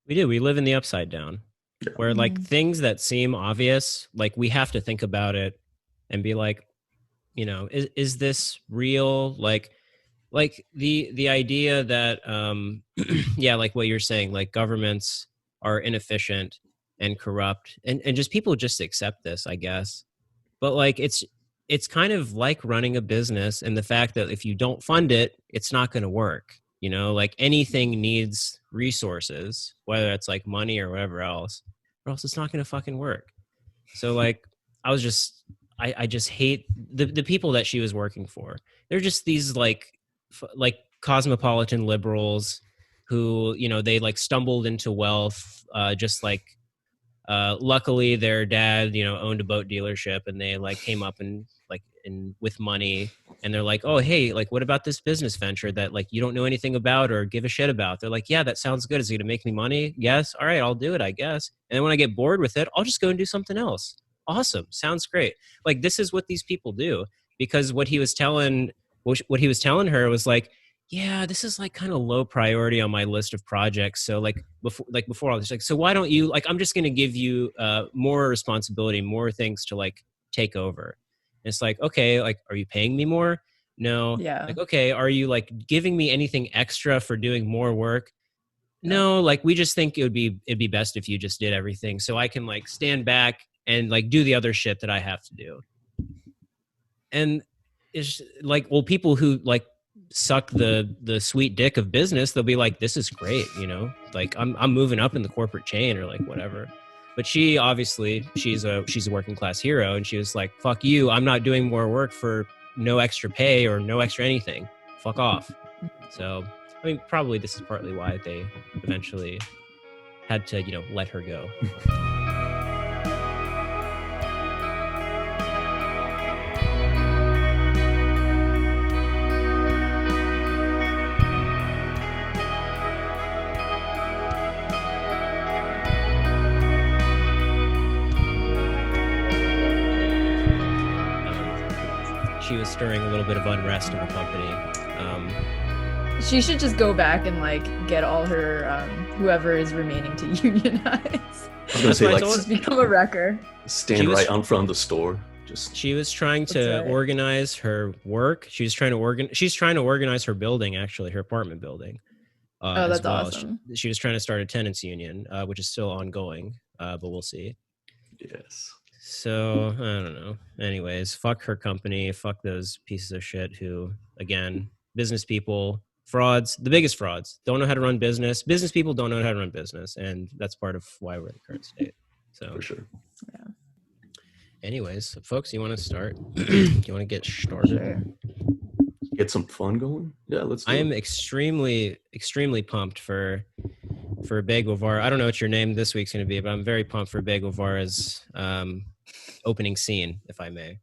We do. We live in the upside down, Yeah. where like things that seem obvious, like we have to think about it and be like, is this real? Like the idea that yeah, like what you're saying, like governments are inefficient and corrupt, and just people just accept this, I guess. But like it's kind of like running a business, and the fact that if you don't fund it, it's not going to work. Like anything needs resources, whether it's like money or whatever else, or else it's not going to fucking work. So like I was just I just hate the people that she was working for. They're just these like cosmopolitan liberals who they like stumbled into wealth, just like luckily their dad owned a boat dealership, and they like came up and like in with money, and they're like, oh hey, like what about this business venture that like you don't know anything about or give a shit about? They're like, yeah, that sounds good. Is it gonna make me money? Yes. All right, I'll do it, I guess. And then when I get bored with it, I'll just go and do something else. Awesome, sounds great. Like this is what these people do. Because what he was telling her was like, yeah, this is like kind of low priority on my list of projects. So like before all this, like, so why don't you, like, I'm just going to give you more responsibility, more things to like take over. And it's like, okay, like, are you paying me more? No. Yeah. Like, okay, are you like giving me anything extra for doing more work? No. No. Like, we just think it'd be best if you just did everything, so I can like stand back and like do the other shit that I have to do. And it's like, well, people who like suck the sweet dick of business, they'll be like, this is great, like I'm moving up in the corporate chain or like whatever. But she obviously she's a working class hero, and she was like, fuck you, I'm not doing more work for no extra pay or no extra anything. Fuck off. So I mean, probably this is partly why they eventually had to let her go. She was stirring a little bit of unrest in the company. She should just go back and like get all her whoever is remaining to unionize. I was gonna say, like, just become a wrecker. Stand right in front of the store. She was trying to organize her work. She's trying to organize her building, actually, her apartment building. Oh, that's awesome. She was trying to start a tenants union, which is still ongoing, but we'll see. Yes. So I don't know. Anyways, fuck her company. Fuck those pieces of shit who, again, business people, frauds, the biggest frauds, don't know how to run business. Business people don't know how to run business, and that's part of why we're in the current state. So for sure. Yeah. Anyways, folks, you want to start? You want to get started? Sure. Get some fun going? Yeah, let's do it. I am extremely, extremely pumped for Che Guevara. I don't know what your name this week's going to be, but I'm very pumped for Che Guevara's opening scene, if I may.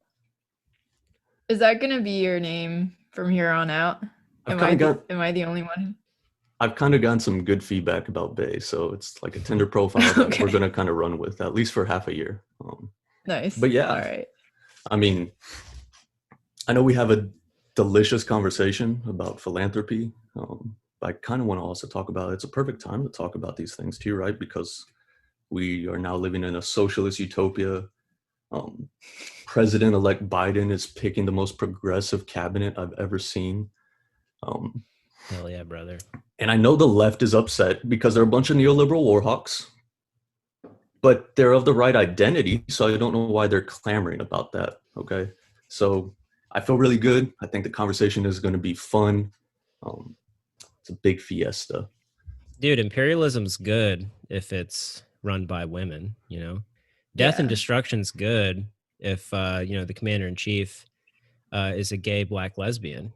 Is that going to be your name from here on out? Am I the only one? I've kind of gotten some good feedback about Bay, so it's like a Tinder profile that we're going to kind of run with, at least for half a year. Nice. But yeah, all right. I mean, I know we have a delicious conversation about philanthropy. I kind of want to also talk about, it's a perfect time to talk about these things too, right? Because we are now living in a socialist utopia. President-elect Biden is picking the most progressive cabinet I've ever seen. Hell yeah, brother. And I know the left is upset because they're a bunch of neoliberal warhawks, but they're of the right identity, so I don't know why they're clamoring about that, okay? So I feel really good. I think the conversation is going to be fun. It's a big fiesta. Dude, imperialism's good if it's run by women, Death and destruction's good if, the commander-in-chief is a gay black lesbian,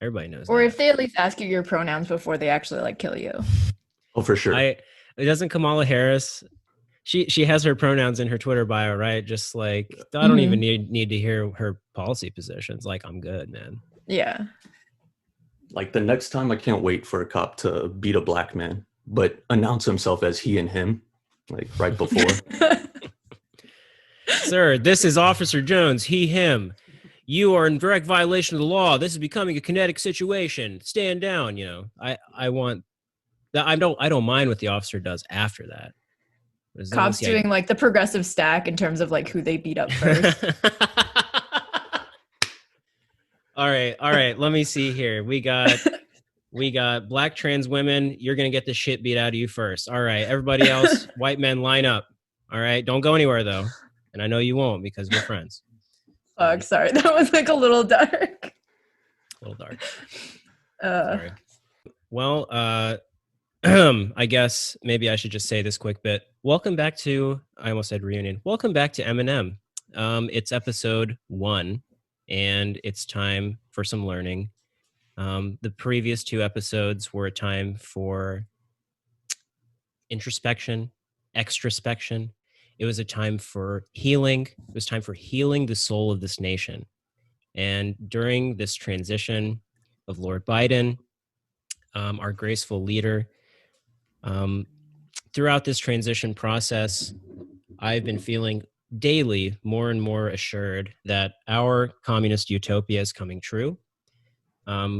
Everybody knows or that. If they at least ask you your pronouns before they actually like kill you. Oh, for sure. It doesn't Kamala Harris... She has her pronouns in her Twitter bio, right? Just like, I don't even need to hear her policy positions. Like, I'm good, man. Yeah. Like the next time, I can't wait for a cop to beat a black man, but announce himself as he and him, like right before. Sir, this is Officer Jones, he, him. You are in direct violation of the law. This is becoming a kinetic situation. Stand down, I want I don't mind what the officer does after that. As long as Cops doing like the progressive stack in terms of like who they beat up first. All right. Let me see here. We got black trans women. You're gonna get the shit beat out of you first. All right, everybody else, white men, line up. All right, don't go anywhere though, and I know you won't because we're friends. Fuck, sorry, that was like a little dark. A little dark. Sorry. Well, I guess maybe I should just say this quick bit. Welcome back to, I almost said reunion. Welcome back to M&M. It's episode 1, and it's time for some learning. The previous 2 episodes were a time for introspection, extrospection. It was a time for healing. It was time for healing the soul of this nation. And during this transition of Lord Biden, our graceful leader, throughout this transition process, I've been feeling daily more and more assured that our communist utopia is coming true.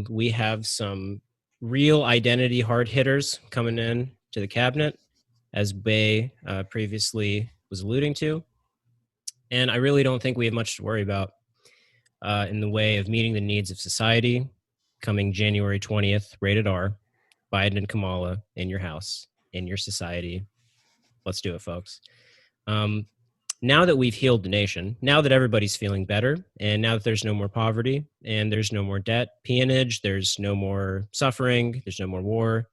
We have some real identity hard hitters coming in to the cabinet, as Bay previously was alluding to. And I really don't think we have much to worry about in the way of meeting the needs of society coming January 20th, rated R, Biden and Kamala in your house, in your society. Let's do it, folks. Now that we've healed the nation, now that everybody's feeling better, and now that there's no more poverty, and there's no more debt, peonage, there's no more suffering, there's no more war.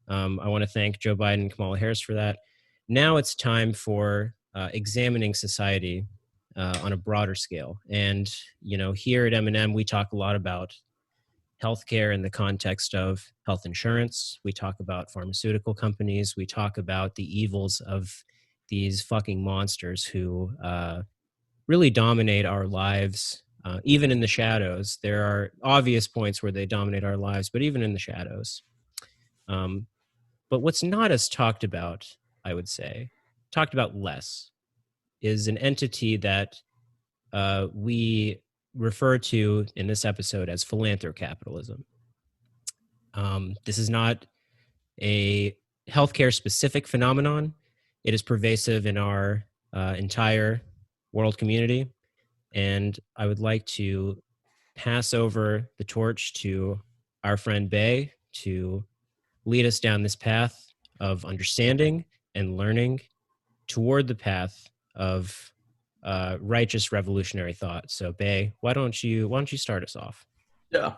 I want to thank Joe Biden and Kamala Harris for that. Now it's time for examining society on a broader scale. And, you know, here at M&M, we talk a lot about healthcare in the context of health insurance. We talk about pharmaceutical companies. We talk about the evils of these fucking monsters who really dominate our lives, even in the shadows. There are obvious points where they dominate our lives, but even in the shadows. But what's not as talked about, I would say, talked about less, is an entity that we refer to in this episode as philanthrocapitalism. This is not a healthcare specific phenomenon. It is pervasive in our entire world community. And I would like to pass over the torch to our friend Bay to lead us down this path of understanding and learning toward the path of righteous revolutionary thought. So Bay, why don't you start us off? Yeah.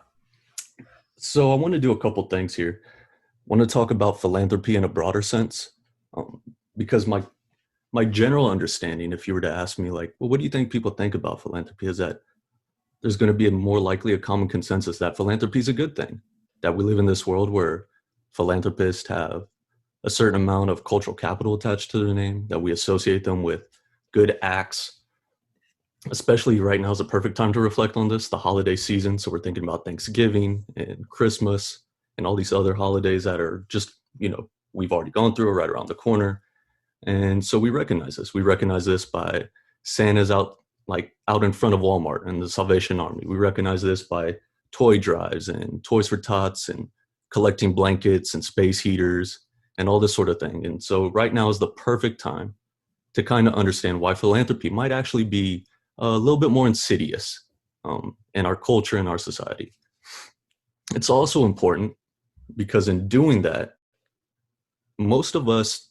So I want to do a couple things here. I want to talk about philanthropy in a broader sense, because my general understanding, if you were to ask me, like, well, what do you think people think about philanthropy, is that there's going to be more likely a common consensus that philanthropy is a good thing, that we live in this world where philanthropists have a certain amount of cultural capital attached to their name, that we associate them with good acts. Especially right now is a perfect time to reflect on this, the holiday season. So we're thinking about Thanksgiving and Christmas and all these other holidays that are just, you know, we've already gone through, right around the corner. And so we recognize this. We recognize this by Santa's out in front of Walmart and the Salvation Army. We recognize this by toy drives and Toys for Tots and collecting blankets and space heaters and all this sort of thing. And so right now is the perfect time to kind of understand why philanthropy might actually be a little bit more insidious in our culture and our society. It's also important because in doing that, most of us,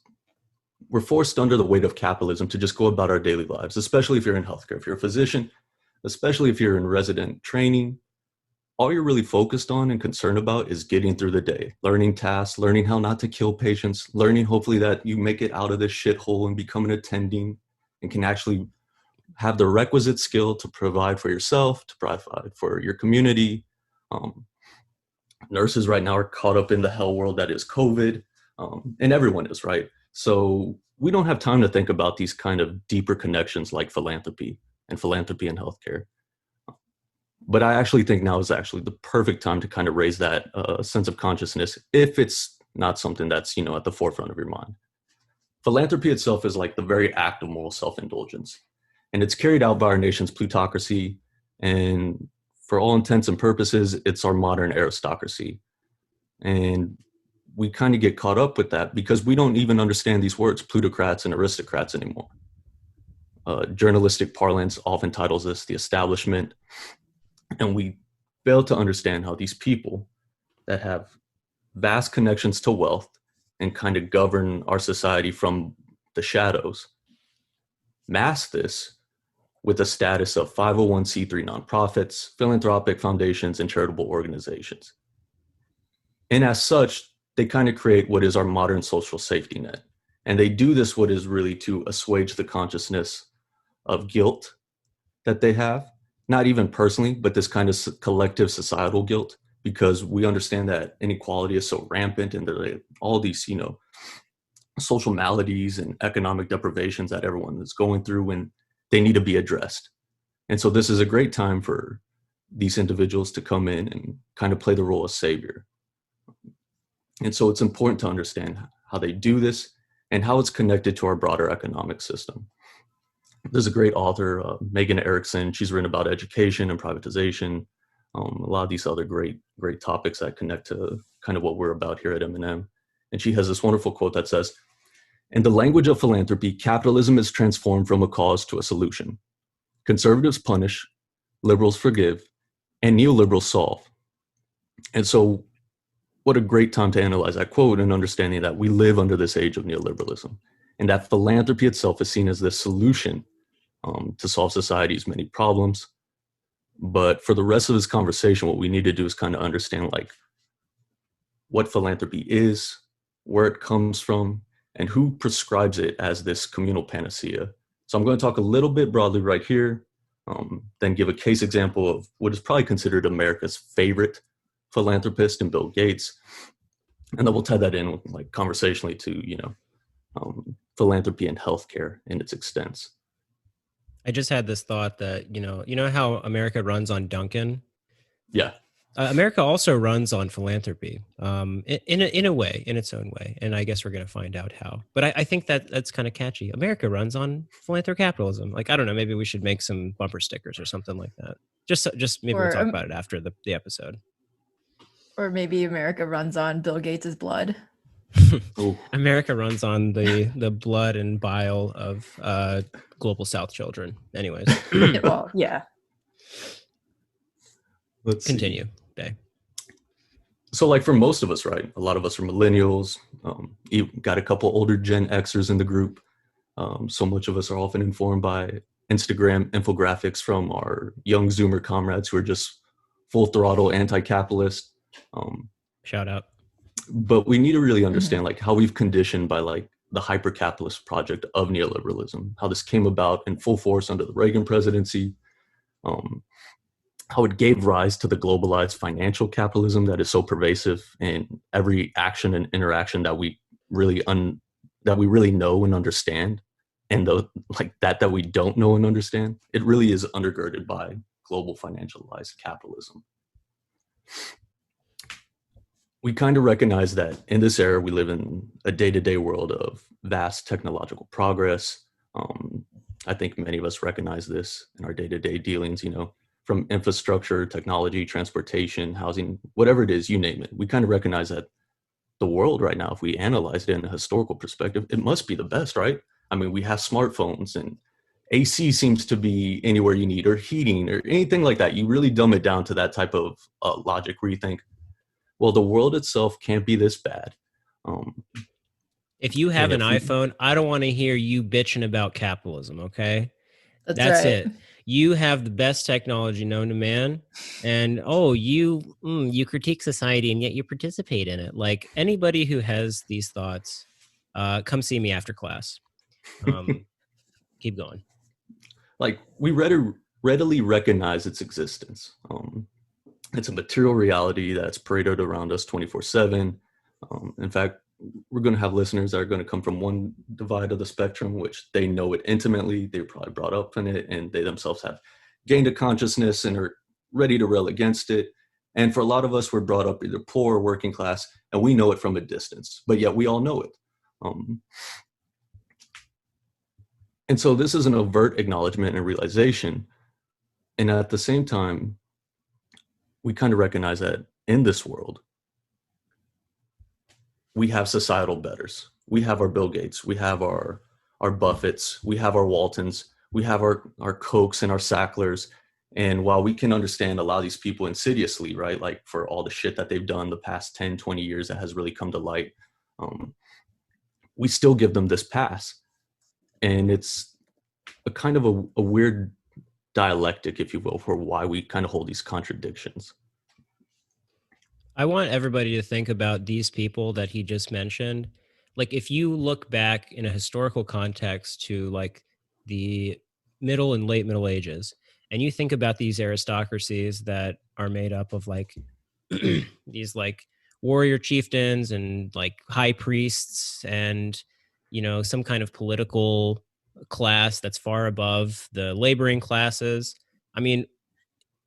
we're forced under the weight of capitalism to just go about our daily lives, especially if you're in healthcare, if you're a physician, especially if you're in resident training. All you're really focused on and concerned about is getting through the day, learning tasks, learning how not to kill patients, learning hopefully that you make it out of this shithole and become an attending and can actually have the requisite skill to provide for yourself, to provide for your community. Nurses right now are caught up in the hell world that is COVID, and everyone is, right? So we don't have time to think about these kind of deeper connections like philanthropy and healthcare. But I actually think now is actually the perfect time to kind of raise that sense of consciousness, if it's not something that's, you know, at the forefront of your mind. Philanthropy itself is like the very act of moral self-indulgence. And it's carried out by our nation's plutocracy. And for all intents and purposes, it's our modern aristocracy. And we kind of get caught up with that because we don't even understand these words, plutocrats and aristocrats, anymore. Journalistic parlance often titles this the establishment, and we fail to understand how these people that have vast connections to wealth and kind of govern our society from the shadows mask this with a status of 501c3 nonprofits, philanthropic foundations, and charitable organizations. And as such, they kind of create what is our modern social safety net. And they do this what is really to assuage the consciousness of guilt that they have, not even personally, but this kind of collective societal guilt, because we understand that inequality is so rampant and there are all these, social maladies and economic deprivations that everyone is going through, and they need to be addressed. And so this is a great time for these individuals to come in and kind of play the role of savior. And so it's important to understand how they do this and how it's connected to our broader economic system. There's a great author, Megan Erickson. She's written about education and privatization, a lot of these other great topics that connect to kind of what we're about here at M&M. And she has this wonderful quote that says, "In the language of philanthropy, capitalism is transformed from a cause to a solution. Conservatives punish, liberals forgive, and neoliberals solve." And so what a great time to analyze that quote and understanding that we live under this age of neoliberalism, and that philanthropy itself is seen as the solution to solve society's many problems. But for the rest of this conversation, what we need to do is kind of understand what philanthropy is, where it comes from, and who prescribes it as this communal panacea. So I'm going to talk a little bit broadly right here, then give a case example of what is probably considered America's favorite philanthropist in Bill Gates. And then we'll tie that in conversationally to, philanthropy and healthcare in its extents. I just had this thought that, you know how America runs on Duncan? Yeah. America also runs on philanthropy, in a way, in its own way. And I guess we're going to find out how. But I think that's kind of catchy. America runs on philanthrocapitalism. I don't know, maybe we should make some bumper stickers or something like that. Just maybe we'll talk about it after the episode. Or maybe America runs on Bill Gates's blood. America runs on the blood and bile of global South children. Anyways. Well, yeah. Let's continue. Okay. So for most of us, right? A lot of us are millennials. You got a couple older Gen Xers in the group. So much of us are often informed by Instagram infographics from our young Zoomer comrades who are just full throttle anti-capitalist. Shout out. But we need to really understand how we've conditioned by the hyper-capitalist project of neoliberalism, how this came about in full force under the Reagan presidency, how it gave rise to the globalized financial capitalism that is so pervasive in every action and interaction that we really know and understand, and that we don't know and understand. It really is undergirded by global financialized capitalism. We kind of recognize that in this era, we live in a day-to-day world of vast technological progress. I think many of us recognize this in our day-to-day dealings, from infrastructure, technology, transportation, housing, whatever it is, you name it. We kind of recognize that the world right now, if we analyze it in a historical perspective, it must be the best, right? I mean, we have smartphones and AC seems to be anywhere you need, or heating or anything like that. You really dumb it down to that type of logic where you think, well, the world itself can't be this bad. If you have an iPhone, I don't want to hear you bitching about capitalism, okay? That's right. it. You have the best technology known to man, and you critique society, and yet you participate in it. Anybody who has these thoughts, come see me after class. Keep going. We readily recognize its existence. It's a material reality that's paraded around us 24/7. In fact, we're going to have listeners that are going to come from one divide of the spectrum, which they know it intimately. They're probably brought up in it, and they themselves have gained a consciousness and are ready to rail against it. And for a lot of us, we're brought up either poor or working class, and we know it from a distance, but yet we all know it. And so this is an overt acknowledgement and realization. And at the same time, we kind of recognize that in this world, we have societal betters. We have our Bill Gates. We have our Buffetts. We have our Waltons. We have our Kochs and our Sacklers. And while we can understand a lot of these people insidiously, right, like for all the shit that they've done the past 10, 20 years that has really come to light, we still give them this pass. And it's a kind of a weird dialectic, if you will, for why we kind of hold these contradictions. I want everybody to think about these people that he just mentioned. Like, if you look back in a historical context to like the middle and late Middle Ages, and you think about these aristocracies that are made up of like these like warrior chieftains and like high priests and, you know, some kind of political class that's far above the laboring classes. I mean,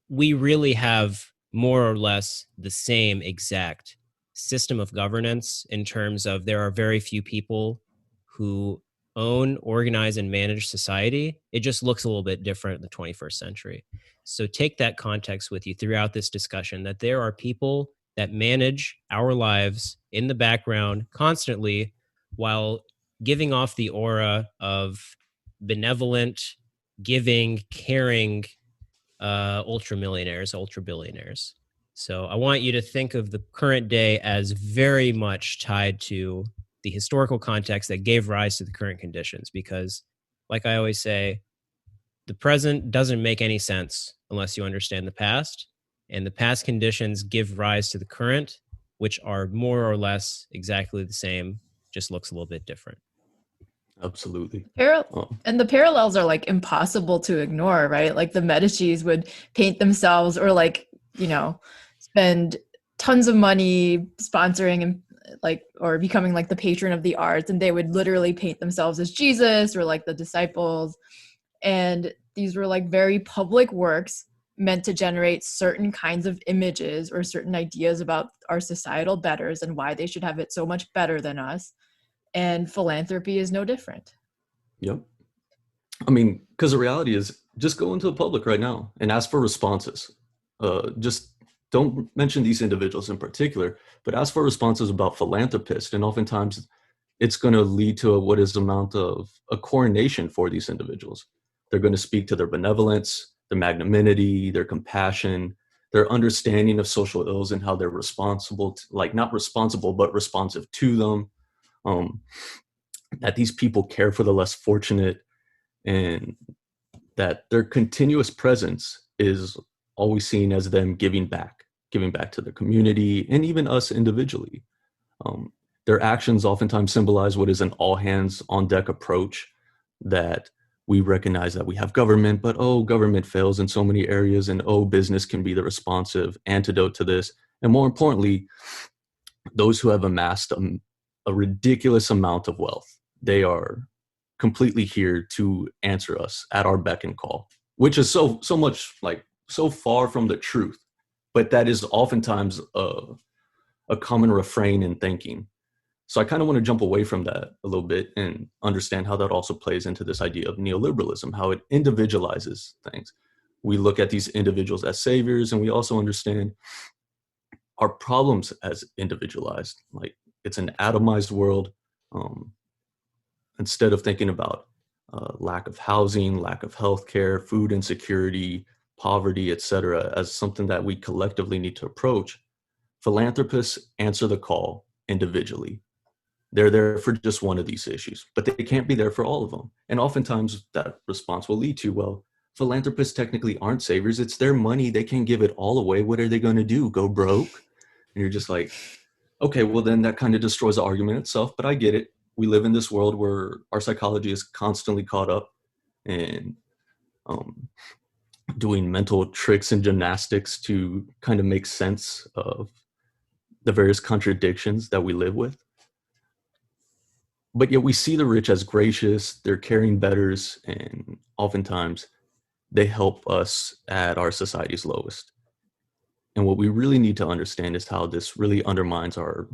we really have more or less the same exact system of governance in terms of there are very few people who own, organize, and manage society. It just looks a little bit different in the 21st century. So take that context with you throughout this discussion, that there are people that manage our lives in the background constantly while giving off the aura of benevolent, giving, caring, ultra millionaires, ultra billionaires. So I want you to think of the current day as very much tied to the historical context that gave rise to the current conditions. Because, like I always say, the present doesn't make any sense unless you understand the past. And the past conditions give rise to the current, which are more or less exactly the same, just looks a little bit different. Absolutely. And the parallels are like impossible to ignore, right? Like the Medicis would paint themselves or like, you know, spend tons of money sponsoring and like, or becoming like the patron of the arts. And they would literally paint themselves as Jesus or like the disciples. And these were like very public works meant to generate certain kinds of images or certain ideas about our societal betters and why they should have it so much better than us. And philanthropy is no different. Yep. I mean, because the reality is, just go into the public right now and ask for responses. Just don't mention these individuals in particular, but ask for responses about philanthropists. And oftentimes it's going to lead to what is the amount of a coronation for these individuals. They're going to speak to their benevolence, their magnanimity, their compassion, their understanding of social ills and how they're responsible, like not responsible, but responsive to them. That these people care for the less fortunate, and that their continuous presence is always seen as them giving back to their community and even us individually. Their actions oftentimes symbolize what is an all hands on deck approach, that we recognize that we have government, but government fails in so many areas, and business can be the responsive antidote to this. And more importantly, those who have amassed a ridiculous amount of wealth, they are completely here to answer us at our beck and call, which is so much like so far from the truth, but that is oftentimes a common refrain in thinking. So I kind of want to jump away from that a little bit and understand how that also plays into this idea of neoliberalism, how it individualizes things. We look at these individuals as saviors, and we also understand our problems as individualized. Like, it's an atomized world. Instead of thinking about lack of housing, lack of healthcare, food insecurity, poverty, etc., as something that we collectively need to approach, philanthropists answer the call individually. They're there for just one of these issues, but they can't be there for all of them. And oftentimes that response will lead to, well, philanthropists technically aren't saviors. It's their money. They can give it all away. What are they going to do? Go broke? And you're just like, okay, well, then that kind of destroys the argument itself, but I get it. We live in this world where our psychology is constantly caught up in doing mental tricks and gymnastics to kind of make sense of the various contradictions that we live with. But yet we see the rich as gracious, they're caring betters, and oftentimes they help us at our society's lowest. And what we really need to understand is how this really undermines our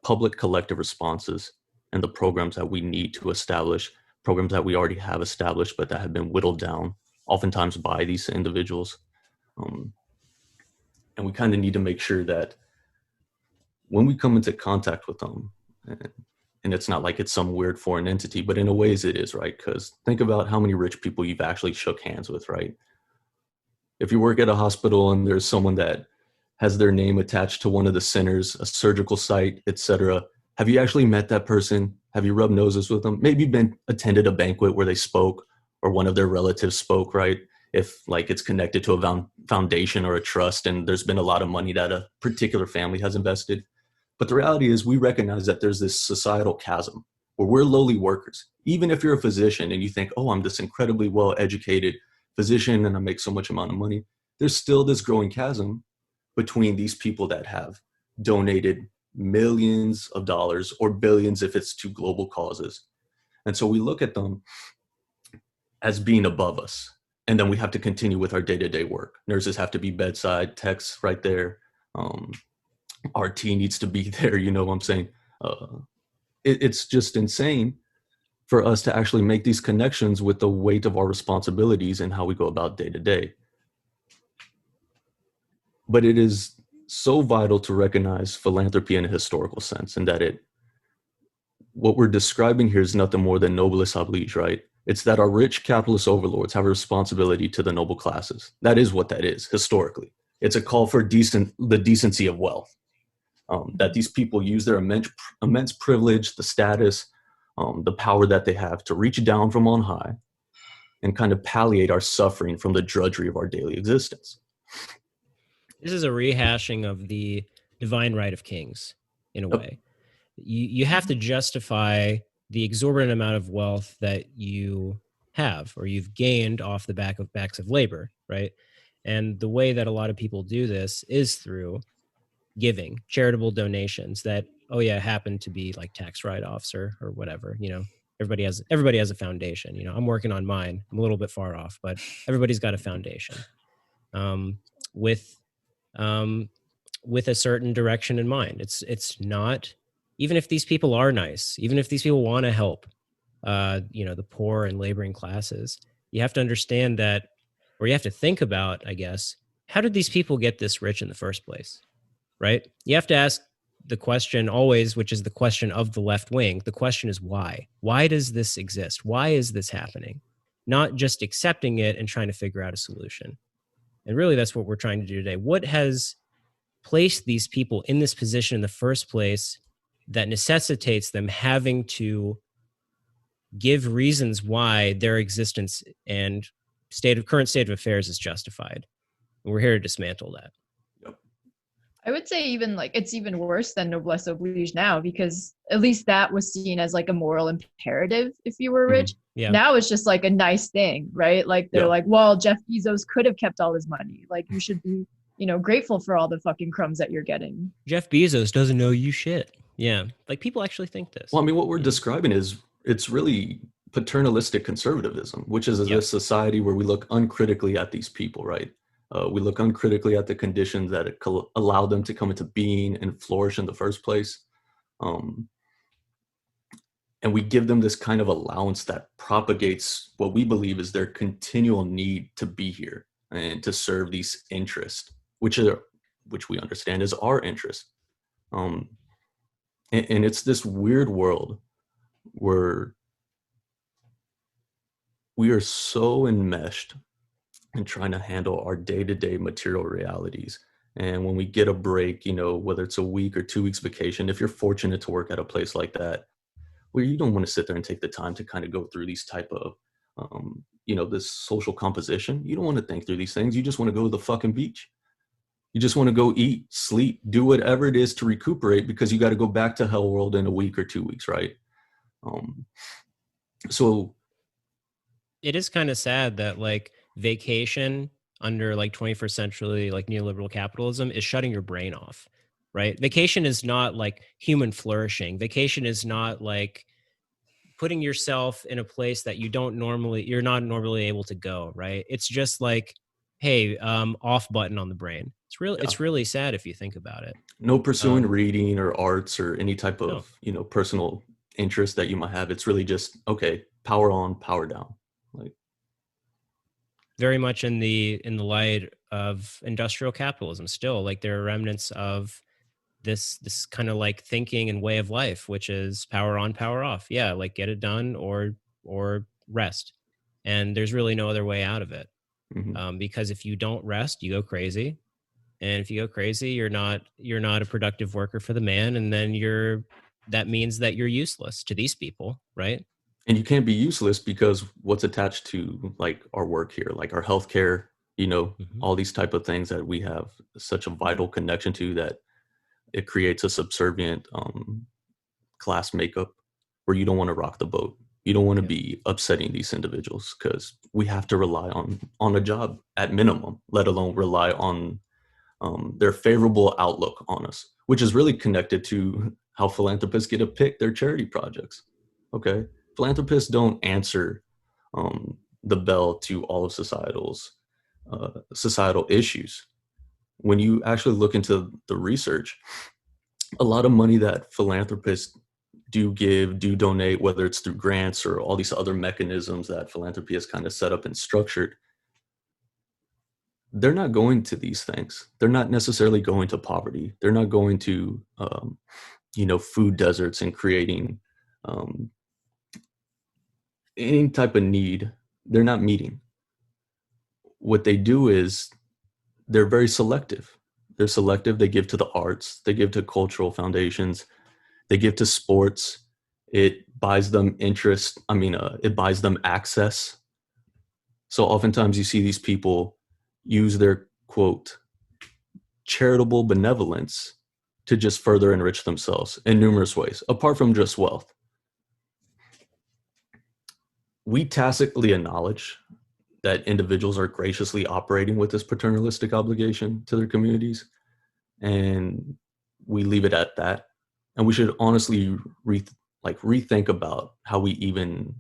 public collective responses and the programs that we need to establish, programs that we already have established, but that have been whittled down, oftentimes by these individuals. And we kind of need to make sure that when we come into contact with them, and it's not like it's some weird foreign entity, but in a ways it is, right? Because think about how many rich people you've actually shook hands with, right? If you work at a hospital and there's someone that has their name attached to one of the centers, a surgical site, etc., have you actually met that person? Have you rubbed noses with them? Maybe been attended a banquet where they spoke or one of their relatives spoke, right? If like it's connected to a foundation or a trust and there's been a lot of money that a particular family has invested. But the reality is we recognize that there's this societal chasm where we're lowly workers. Even if you're a physician and you think, oh, I'm this incredibly well-educated physician and I make so much amount of money, there's still this growing chasm between these people that have donated millions of dollars or billions if it's to global causes. And so we look at them as being above us. And then we have to continue with our day-to-day work. Nurses have to be bedside, techs right there. RT needs to be there, you know what I'm saying? It's just insane for us to actually make these connections with the weight of our responsibilities and how we go about day to day. But it is so vital to recognize philanthropy in a historical sense, and that what we're describing here is nothing more than noblesse oblige, right? It's that our rich capitalist overlords have a responsibility to the noble classes. That is what that is historically. It's a call for the decency of wealth. That these people use their immense privilege, the status, the power that they have to reach down from on high and kind of palliate our suffering from the drudgery of our daily existence. This is a rehashing of the divine right of kings, in a way. You have to justify the exorbitant amount of wealth that you have or you've gained off the backs of labor, right? And the way that a lot of people do this is through giving charitable donations that, oh yeah, happen to be like tax write-offs or whatever. You know, everybody has a foundation. You know, I'm working on mine. I'm a little bit far off, but everybody's got a foundation with a certain direction in mind. It's not, even if these people are nice, even if these people want to help, you know, the poor and laboring classes, you have to understand that, or you have to think about, I guess, how did these people get this rich in the first place? Right? You have to ask the question always, which is the question of the left wing. The question is why? Why does this exist? Why is this happening? Not just accepting it and trying to figure out a solution. And really, that's what we're trying to do today. What has placed these people in this position in the first place that necessitates them having to give reasons why their existence and current state of affairs is justified? And we're here to dismantle that. I would say even like it's even worse than noblesse oblige now, because at least that was seen as like a moral imperative if you were rich. Yeah. Now it's just like a nice thing, right? Like they're like, well, Jeff Bezos could have kept all his money. Like you should be, you know, grateful for all the fucking crumbs that you're getting. Jeff Bezos doesn't know you shit. Yeah. Like people actually think this. Well, I mean, what we're describing is it's really paternalistic conservatism, which is a society where we look uncritically at these people, right? We look uncritically at the conditions that allowed them to come into being and flourish in the first place. And we give them this kind of allowance that propagates what we believe is their continual need to be here and to serve these interests, which we understand is our interest. And it's this weird world where we are so enmeshed and trying to handle our day-to-day material realities. And when we get a break, you know, whether it's a week or 2 weeks vacation, if you're fortunate to work at a place like that, where you don't want to sit there and take the time to kind of go through these type of, you know, this social composition, you don't want to think through these things. You just want to go to the fucking beach. You just want to go eat, sleep, do whatever it is to recuperate, because you got to go back to hell world in a week or 2 weeks, right? So it is kind of sad that like vacation under like 21st century like neoliberal capitalism is shutting your brain off, right? Vacation is not like human flourishing. Vacation is not like putting yourself in a place that you're not normally able to go, right? It's just like, hey, off button on the brain. It's really sad if you think about it. No pursuing reading or arts or any type of you know, personal interest that you might have. It's really just, okay, power on, power down. Like very much in the light of industrial capitalism still. Like there are remnants of this kind of like thinking and way of life, which is power on, power off. Yeah, like get it done or rest. And there's really no other way out of it. Mhm. Because if you don't rest, you go crazy. And if you go crazy, you're not a productive worker for the man, and then that means that you're useless to these people, right? And you can't be useless because what's attached to like our work here, like our healthcare, Hmm. all these type of things that we have such a vital connection to, that it creates a subservient class makeup where you don't want to rock the boat. You don't want to Yeah. be upsetting these individuals because we have to rely on a job at minimum, let alone rely on their favorable outlook on us, which is really connected to how philanthropists get to pick their charity projects. Okay, philanthropists don't answer the bell to all of societal issues. When you actually look into the research, a lot of money that philanthropists do donate, whether it's through grants or all these other mechanisms that philanthropy has kind of set up and structured, they're not going to these things. They're not necessarily going to poverty. They're not going to, food deserts and creating any type of need. They're not meeting. What they do is they're very selective. They're selective. They give to the arts. They give to cultural foundations. They give to sports. It buys them interest. It buys them access. So oftentimes you see these people use their quote charitable benevolence to just further enrich themselves in numerous ways, apart from just wealth. We tacitly acknowledge that individuals are graciously operating with this paternalistic obligation to their communities, and we leave it at that. And we should honestly rethink about how we even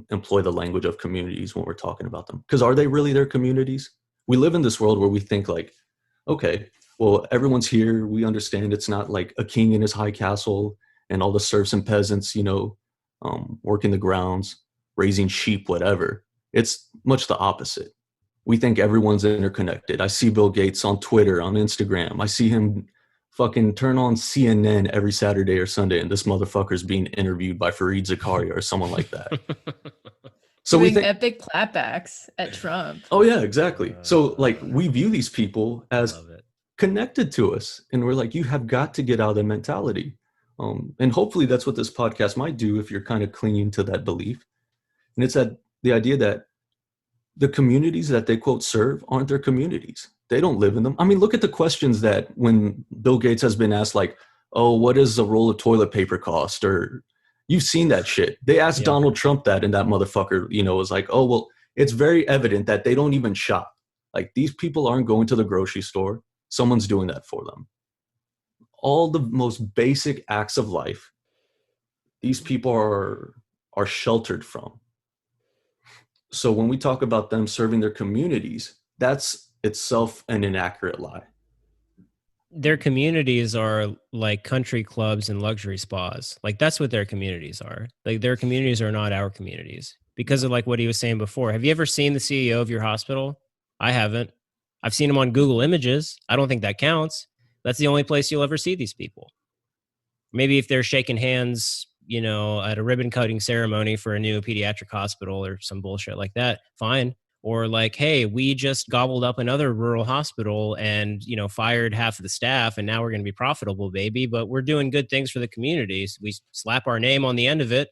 employ the language of communities when we're talking about them. Because are they really their communities? We live in this world where we think like, okay, well, everyone's here. We understand it's not like a king in his high castle and all the serfs and peasants, working the grounds, raising sheep, whatever. It's much the opposite. We think everyone's interconnected. I see Bill Gates on Twitter, on Instagram. I see him fucking turn on CNN every Saturday or Sunday, and this motherfucker's being interviewed by Fareed Zakaria or someone like that. So we Doing think, epic clapbacks at Trump. oh yeah, exactly. So like we view these people as Love it. connected to us, and we're like, you have got to get out of the mentality. And hopefully that's what this podcast might do if you're kind of clinging to that belief. And it's that the idea that the communities that they quote serve aren't their communities. They don't live in them. I mean, look at the questions that when Bill Gates has been asked, like, oh, what does a roll of toilet paper cost? Or you've seen that shit. They asked Yeah. Donald Trump that, and that motherfucker, was like, oh, well, it's very evident that they don't even shop. Like, these people aren't going to the grocery store. Someone's doing that for them. All the most basic acts of life, these people are sheltered from. So when we talk about them serving their communities, that's itself an inaccurate lie. Their communities are like country clubs and luxury spas. Like that's what their communities are. Like their communities are not our communities because of like what he was saying before. Have you ever seen the CEO of your hospital? I haven't. I've seen him on Google Images. I don't think that counts. That's the only place you'll ever see these people. Maybe if they're shaking hands, at a ribbon cutting ceremony for a new pediatric hospital or some bullshit like that, fine. Or like, hey, we just gobbled up another rural hospital and, fired half of the staff and now we're going to be profitable, baby. But we're doing good things for the communities. We slap our name on the end of it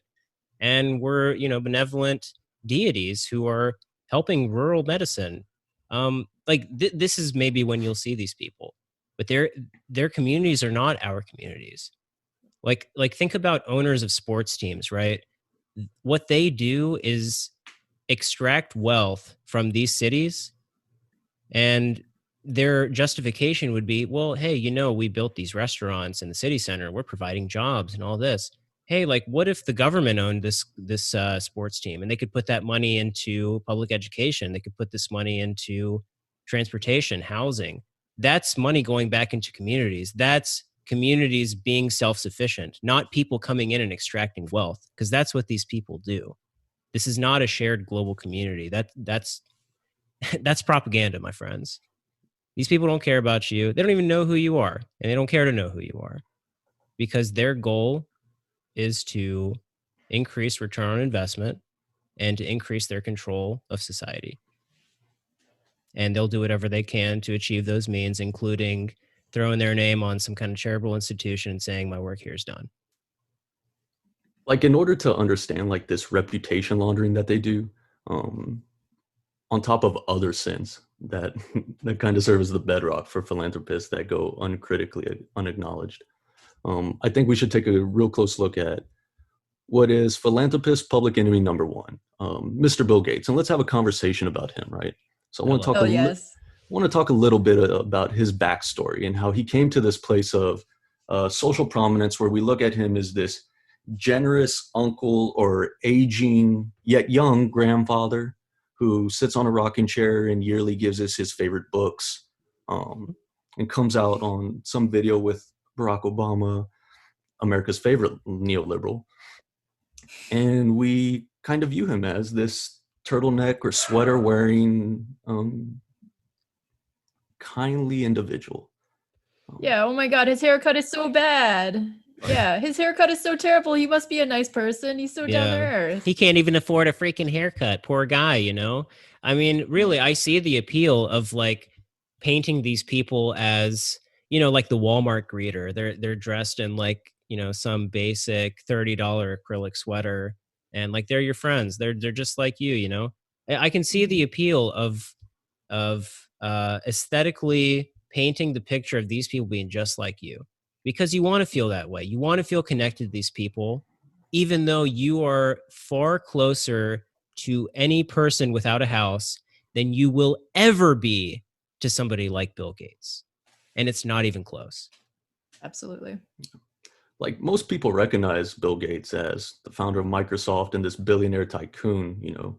and we're, benevolent deities who are helping rural medicine. This is maybe when you'll see these people, but their communities are not our communities. Like think about owners of sports teams, right? What they do is extract wealth from these cities, and their justification would be, well, hey, we built these restaurants in the city center, we're providing jobs and all this. Hey, like what if the government owned this sports team and they could put that money into public education, they could put this money into transportation, housing. That's money going back into communities. That's communities being self-sufficient, not people coming in and extracting wealth, because that's what these people do. This is not a shared global community. That's that's propaganda, my friends. These people don't care about you. They don't even know who you are, and they don't care to know who you are, because their goal is to increase return on investment and to increase their control of society. And they'll do whatever they can to achieve those means, including throwing their name on some kind of charitable institution and saying, my work here is done. Like, in order to understand like this reputation laundering that they do, on top of other sins that that kind of serve as the bedrock for philanthropists that go uncritically unacknowledged, I think we should take a real close look at what is philanthropist public enemy number one, Mr. Bill Gates, and let's have a conversation about him, right? So I want to talk want to talk a little bit about his backstory and how he came to this place of social prominence, where we look at him as this generous uncle or aging yet young grandfather who sits on a rocking chair and yearly gives us his favorite books, and comes out on some video with Barack Obama, America's favorite neoliberal. And we kind of view him as this turtleneck or sweater wearing kindly individual. Yeah, oh my God, his haircut is so bad. Yeah, his haircut is so terrible. He must be a nice person. He's so down to earth. He can't even afford a freaking haircut. Poor guy, you know? I mean, really, I see the appeal of like painting these people as, you know, like the Walmart greeter. They're dressed in like, you know, some basic $30 acrylic sweater, and like they're your friends. They're just like you know? I can see the appeal of aesthetically painting the picture of these people being just like you, because you want to feel that way. You want to feel connected to these people, even though you are far closer to any person without a house than you will ever be to somebody like Bill Gates. And it's not even close. Absolutely. Like, most people recognize Bill Gates as the founder of Microsoft and this billionaire tycoon, you know,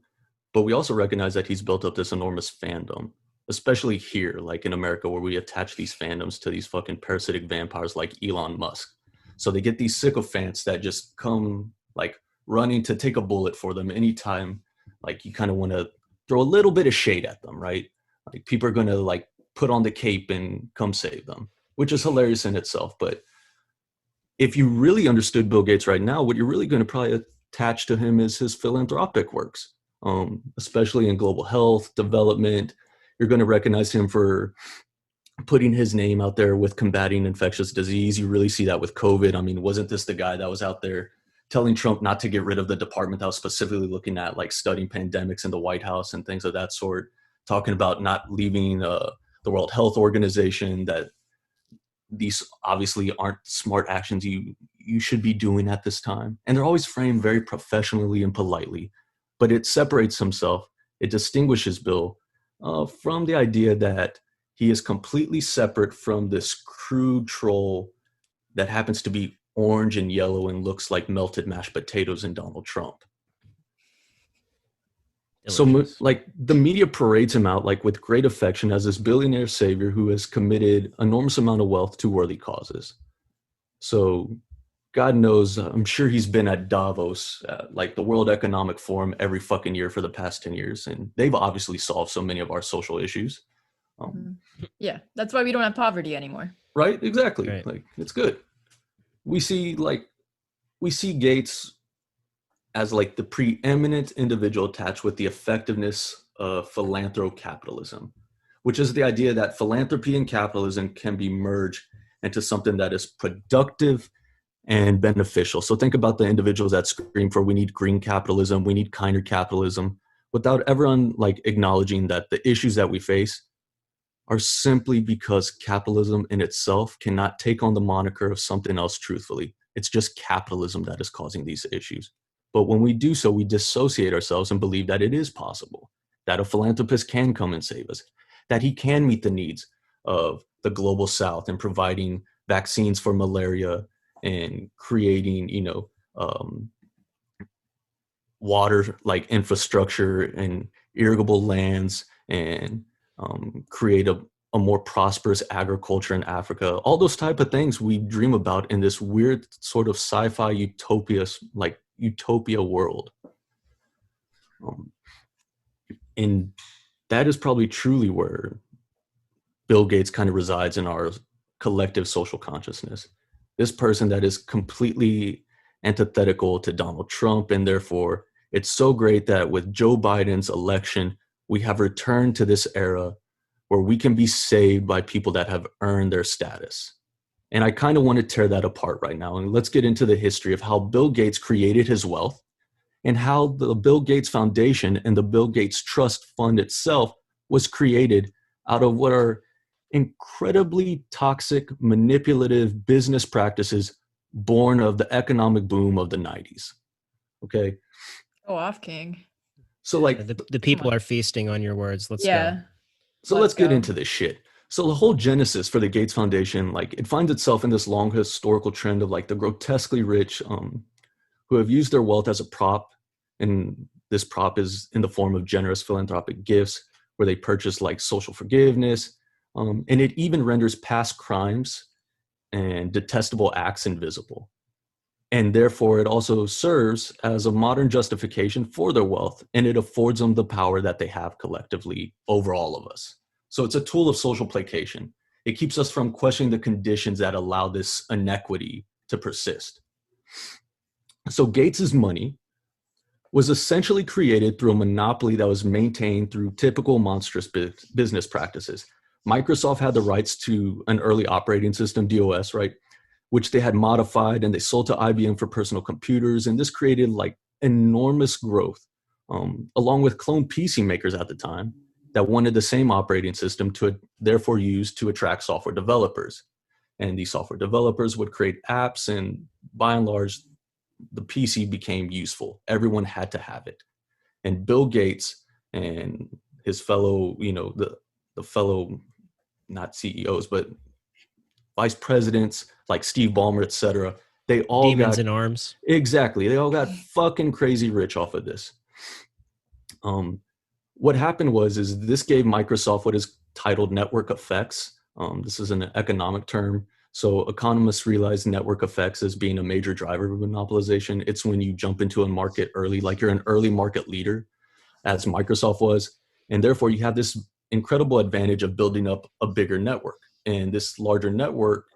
but we also recognize that he's built up this enormous fandom, especially here, like in America, where we attach these fandoms to these fucking parasitic vampires like Elon Musk. So they get these sycophants that just come like running to take a bullet for them anytime, like, you kind of want to throw a little bit of shade at them, right? Like, people are going to like put on the cape and come save them, which is hilarious in itself. But if you really understood Bill Gates right now, what you're really going to probably attach to him is his philanthropic works, especially in global health development. You're going to recognize him for putting his name out there with combating infectious disease. You really see that with COVID. I mean, wasn't this the guy that was out there telling Trump not to get rid of the department that was specifically looking at like studying pandemics in the White House and things of that sort, talking about not leaving the World Health Organization, that these obviously aren't smart actions you should be doing at this time. And they're always framed very professionally and politely, but it separates himself. It distinguishes Bill from the idea that he is completely separate from this crude troll that happens to be orange and yellow and looks like melted mashed potatoes in Donald Trump. Delicious. So like, the media parades him out like with great affection as this billionaire savior who has committed enormous amount of wealth to worthy causes. So God knows, I'm sure he's been at Davos, like the World Economic Forum, every fucking year for the past 10 years. And they've obviously solved so many of our social issues. Yeah, that's why we don't have poverty anymore. Right, exactly. Right. Like, it's good. We see Gates as like the preeminent individual attached with the effectiveness of philanthrocapitalism, which is the idea that philanthropy and capitalism can be merged into something that is productive and beneficial. So think about the individuals that scream for, we need green capitalism, we need kinder capitalism, without ever acknowledging that the issues that we face are simply because capitalism in itself cannot take on the moniker of something else truthfully. It's just capitalism that is causing these issues. But when we do so, we dissociate ourselves and believe that it is possible, that a philanthropist can come and save us, that he can meet the needs of the global South in providing vaccines for malaria and creating, water like infrastructure and irrigable lands, and create a more prosperous agriculture in Africa. All those type of things we dream about in this weird sort of sci-fi utopia world. And that is probably truly where Bill Gates kind of resides in our collective social consciousness. This person that is completely antithetical to Donald Trump, and therefore it's so great that with Joe Biden's election, we have returned to this era where we can be saved by people that have earned their status. And I kind of want to tear that apart right now. And let's get into the history of how Bill Gates created his wealth and how the Bill Gates Foundation and the Bill Gates Trust Fund itself was created out of what are incredibly toxic, manipulative business practices born of the economic boom of the 90s. Okay. Go off, King. So like the people are feasting on your words. Let's go. So let's get into this shit. So the whole genesis for the Gates Foundation, like it finds itself in this long historical trend of like the grotesquely rich who have used their wealth as a prop. And this prop is in the form of generous philanthropic gifts where they purchase like social forgiveness. And it even renders past crimes and detestable acts invisible. And therefore, it also serves as a modern justification for their wealth, and it affords them the power that they have collectively over all of us. So it's a tool of social placation. It keeps us from questioning the conditions that allow this inequity to persist. So Gates's money was essentially created through a monopoly that was maintained through typical monstrous business practices. Microsoft had the rights to an early operating system, DOS, right? Which they had modified and they sold to IBM for personal computers. And this created like enormous growth, along with clone PC makers at the time that wanted the same operating system to therefore use to attract software developers. And these software developers would create apps, and by and large, the PC became useful. Everyone had to have it. And Bill Gates and his fellow, the fellow, not CEOs, but vice presidents like Steve Ballmer, et cetera, they all demons in arms. Exactly. They all got fucking crazy rich off of this. What happened is this gave Microsoft what is titled network effects. This is an economic term. So economists realize network effects as being a major driver of monopolization. It's when you jump into a market early, like you're an early market leader, as Microsoft was. And therefore you have this incredible advantage of building up a bigger network. And this larger network,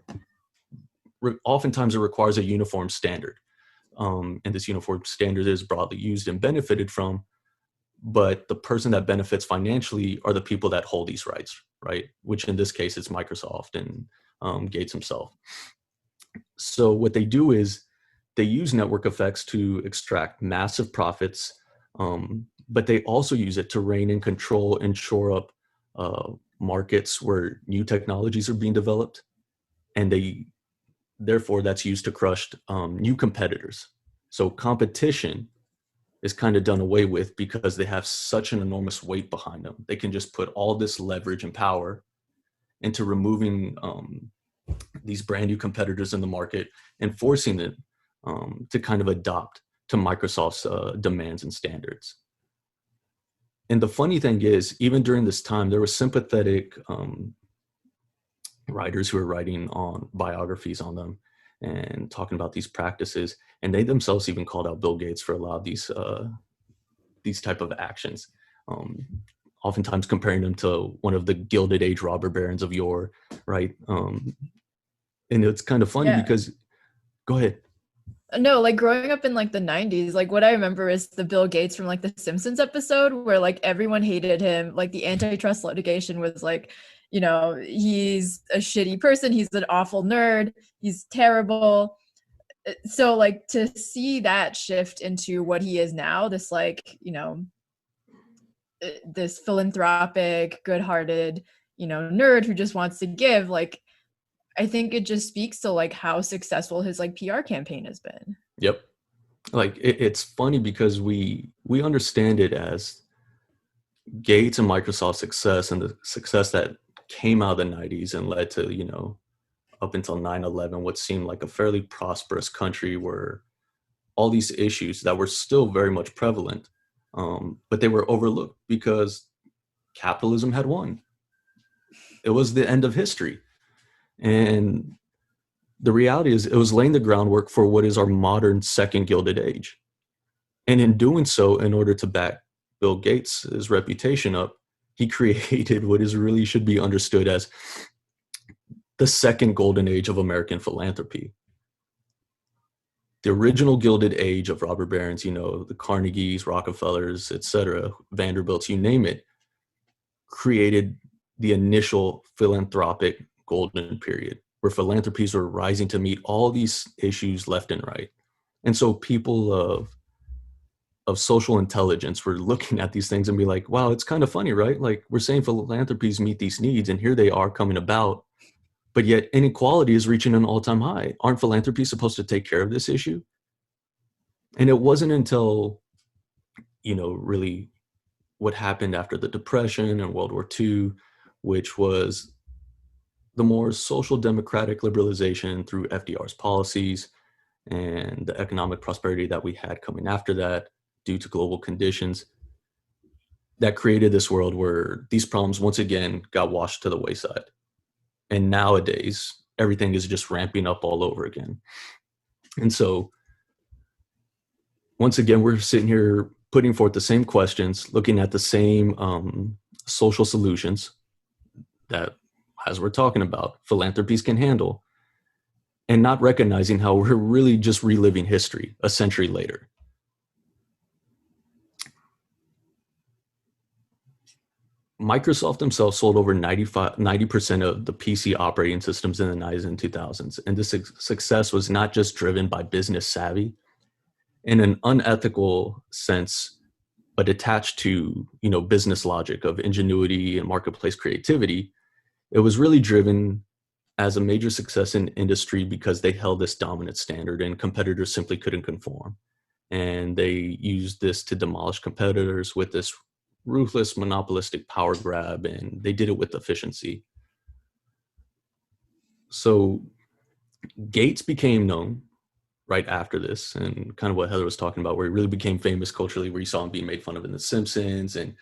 oftentimes it requires a uniform standard. And this uniform standard is broadly used and benefited from, but the person that benefits financially are the people that hold these rights, right? Which in this case, it's Microsoft and Gates himself. So what they do is they use network effects to extract massive profits, but they also use it to rein in, control, and shore up markets where new technologies are being developed, and therefore that's used to crush new competitors. So competition is kind of done away with because they have such an enormous weight behind them. They can just put all this leverage and power into removing these brand new competitors in the market and forcing it to kind of adopt to Microsoft's demands and standards. And the funny thing is, even during this time, there were sympathetic writers who were writing on biographies on them and talking about these practices. And they themselves even called out Bill Gates for a lot of these type of actions, oftentimes comparing them to one of the Gilded Age robber barons of yore, right? And it's kind of funny because, go ahead. No, like growing up in like the 90s, like what I remember is the Bill Gates from like the Simpsons episode where like everyone hated him. Like the antitrust litigation was like, he's a shitty person. He's an awful nerd. He's terrible. So like to see that shift into what he is now, this like, this philanthropic, good-hearted, nerd who just wants to give, like, I think it just speaks to like how successful his like PR campaign has been. Yep. Like it's funny because we understand it as Gates and Microsoft's success and the success that came out of the 90s and led to, up until 9/11, what seemed like a fairly prosperous country where all these issues that were still very much prevalent, but they were overlooked because capitalism had won. It was the end of history. And the reality is it was laying the groundwork for what is our modern second Gilded Age. And in doing so, in order to back Bill Gates' reputation up, he created what is really should be understood as the second golden age of American philanthropy. The original Gilded Age of robber barons, the Carnegies, Rockefellers, etc., Vanderbilts, you name it, created the initial philanthropic golden period, where philanthropies were rising to meet all these issues left and right. And so people of social intelligence were looking at these things and be like, wow, it's kind of funny, right? Like, we're saying philanthropies meet these needs, and here they are coming about, but yet inequality is reaching an all-time high. Aren't philanthropies supposed to take care of this issue? And it wasn't until, really what happened after the Depression and World War II, which was the more social democratic liberalization through FDR's policies and the economic prosperity that we had coming after that due to global conditions, that created this world where these problems once again got washed to the wayside. And nowadays, everything is just ramping up all over again. And so, once again, we're sitting here putting forth the same questions, looking at the same social solutions that, as we're talking about, philanthropies can handle, and not recognizing how we're really just reliving history a century later. Microsoft themselves sold over 90% of the PC operating systems in the 90s and 2000s. And this success was not just driven by business savvy in an unethical sense, but attached to, business logic of ingenuity and marketplace creativity. It was really driven as a major success in industry because they held this dominant standard and competitors simply couldn't conform. And they used this to demolish competitors with this ruthless monopolistic power grab, and they did it with efficiency. So Gates became known right after this, and kind of what Heather was talking about, where he really became famous culturally, where you saw him being made fun of in The Simpsons. And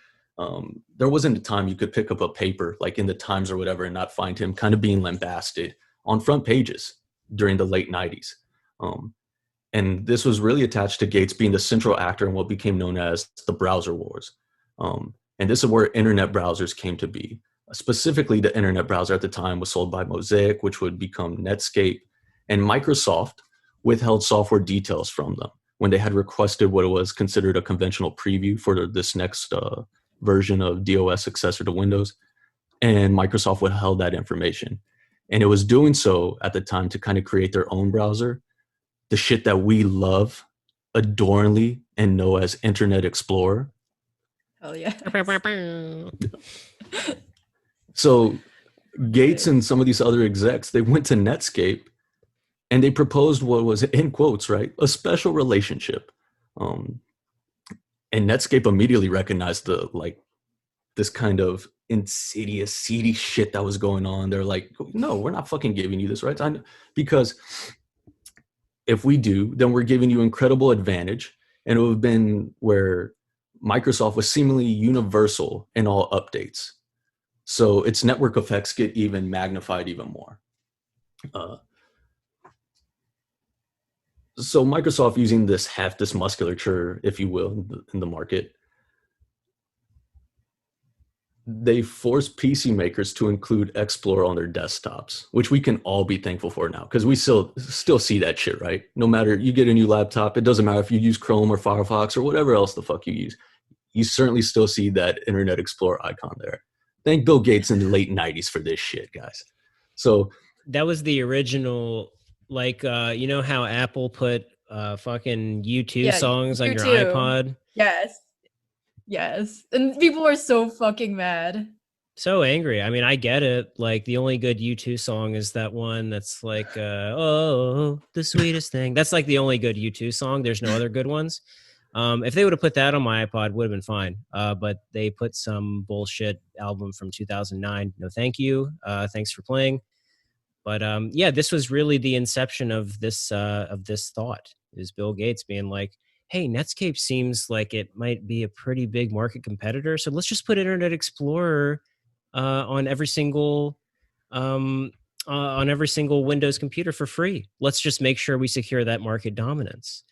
there wasn't a time you could pick up a paper like in the Times or whatever and not find him kind of being lambasted on front pages during the late 90s. And this was really attached to Gates being the central actor in what became known as the browser wars. And this is where internet browsers came to be. Specifically, the internet browser at the time was sold by Mosaic, which would become Netscape, and Microsoft withheld software details from them when they had requested what was considered a conventional preview for this next version of DOS successor to Windows, and Microsoft withheld that information. And it was doing so at the time to kind of create their own browser, the shit that we love adorningly and know as Internet Explorer. Hell yeah. So Gates and some of these other execs, they went to Netscape and they proposed what was, in quotes, right, a special relationship. And Netscape immediately recognized this kind of insidious, seedy shit that was going on. They're like, no, we're not fucking giving you this, right? Because if we do, then we're giving you incredible advantage. And it would have been where Microsoft was seemingly universal in all updates. So its network effects get even magnified even more. So Microsoft, using this heft, this musculature, if you will, in the market, they forced PC makers to include Explorer on their desktops, which we can all be thankful for now, because we still see that shit, right? No matter, you get a new laptop, it doesn't matter if you use Chrome or Firefox or whatever else the fuck you use. You certainly still see that Internet Explorer icon there. Thank Bill Gates in the late 90s for this shit, guys. So that was the original, you know how Apple put fucking U2 songs on your iPod? Yes. And people were so fucking mad. So angry. I mean, I get it. Like, the only good U2 song is that one that's like, oh, the sweetest thing. That's like the only good U2 song. There's no other good ones. If they would have put that on my iPod, would have been fine. But they put some bullshit album from 2009. No, thank you. Thanks for playing. But yeah, this was really the inception of this thought, is Bill Gates being like, hey, Netscape seems like it might be a pretty big market competitor. So let's just put Internet Explorer on every single Windows computer for free. Let's just make sure we secure that market dominance.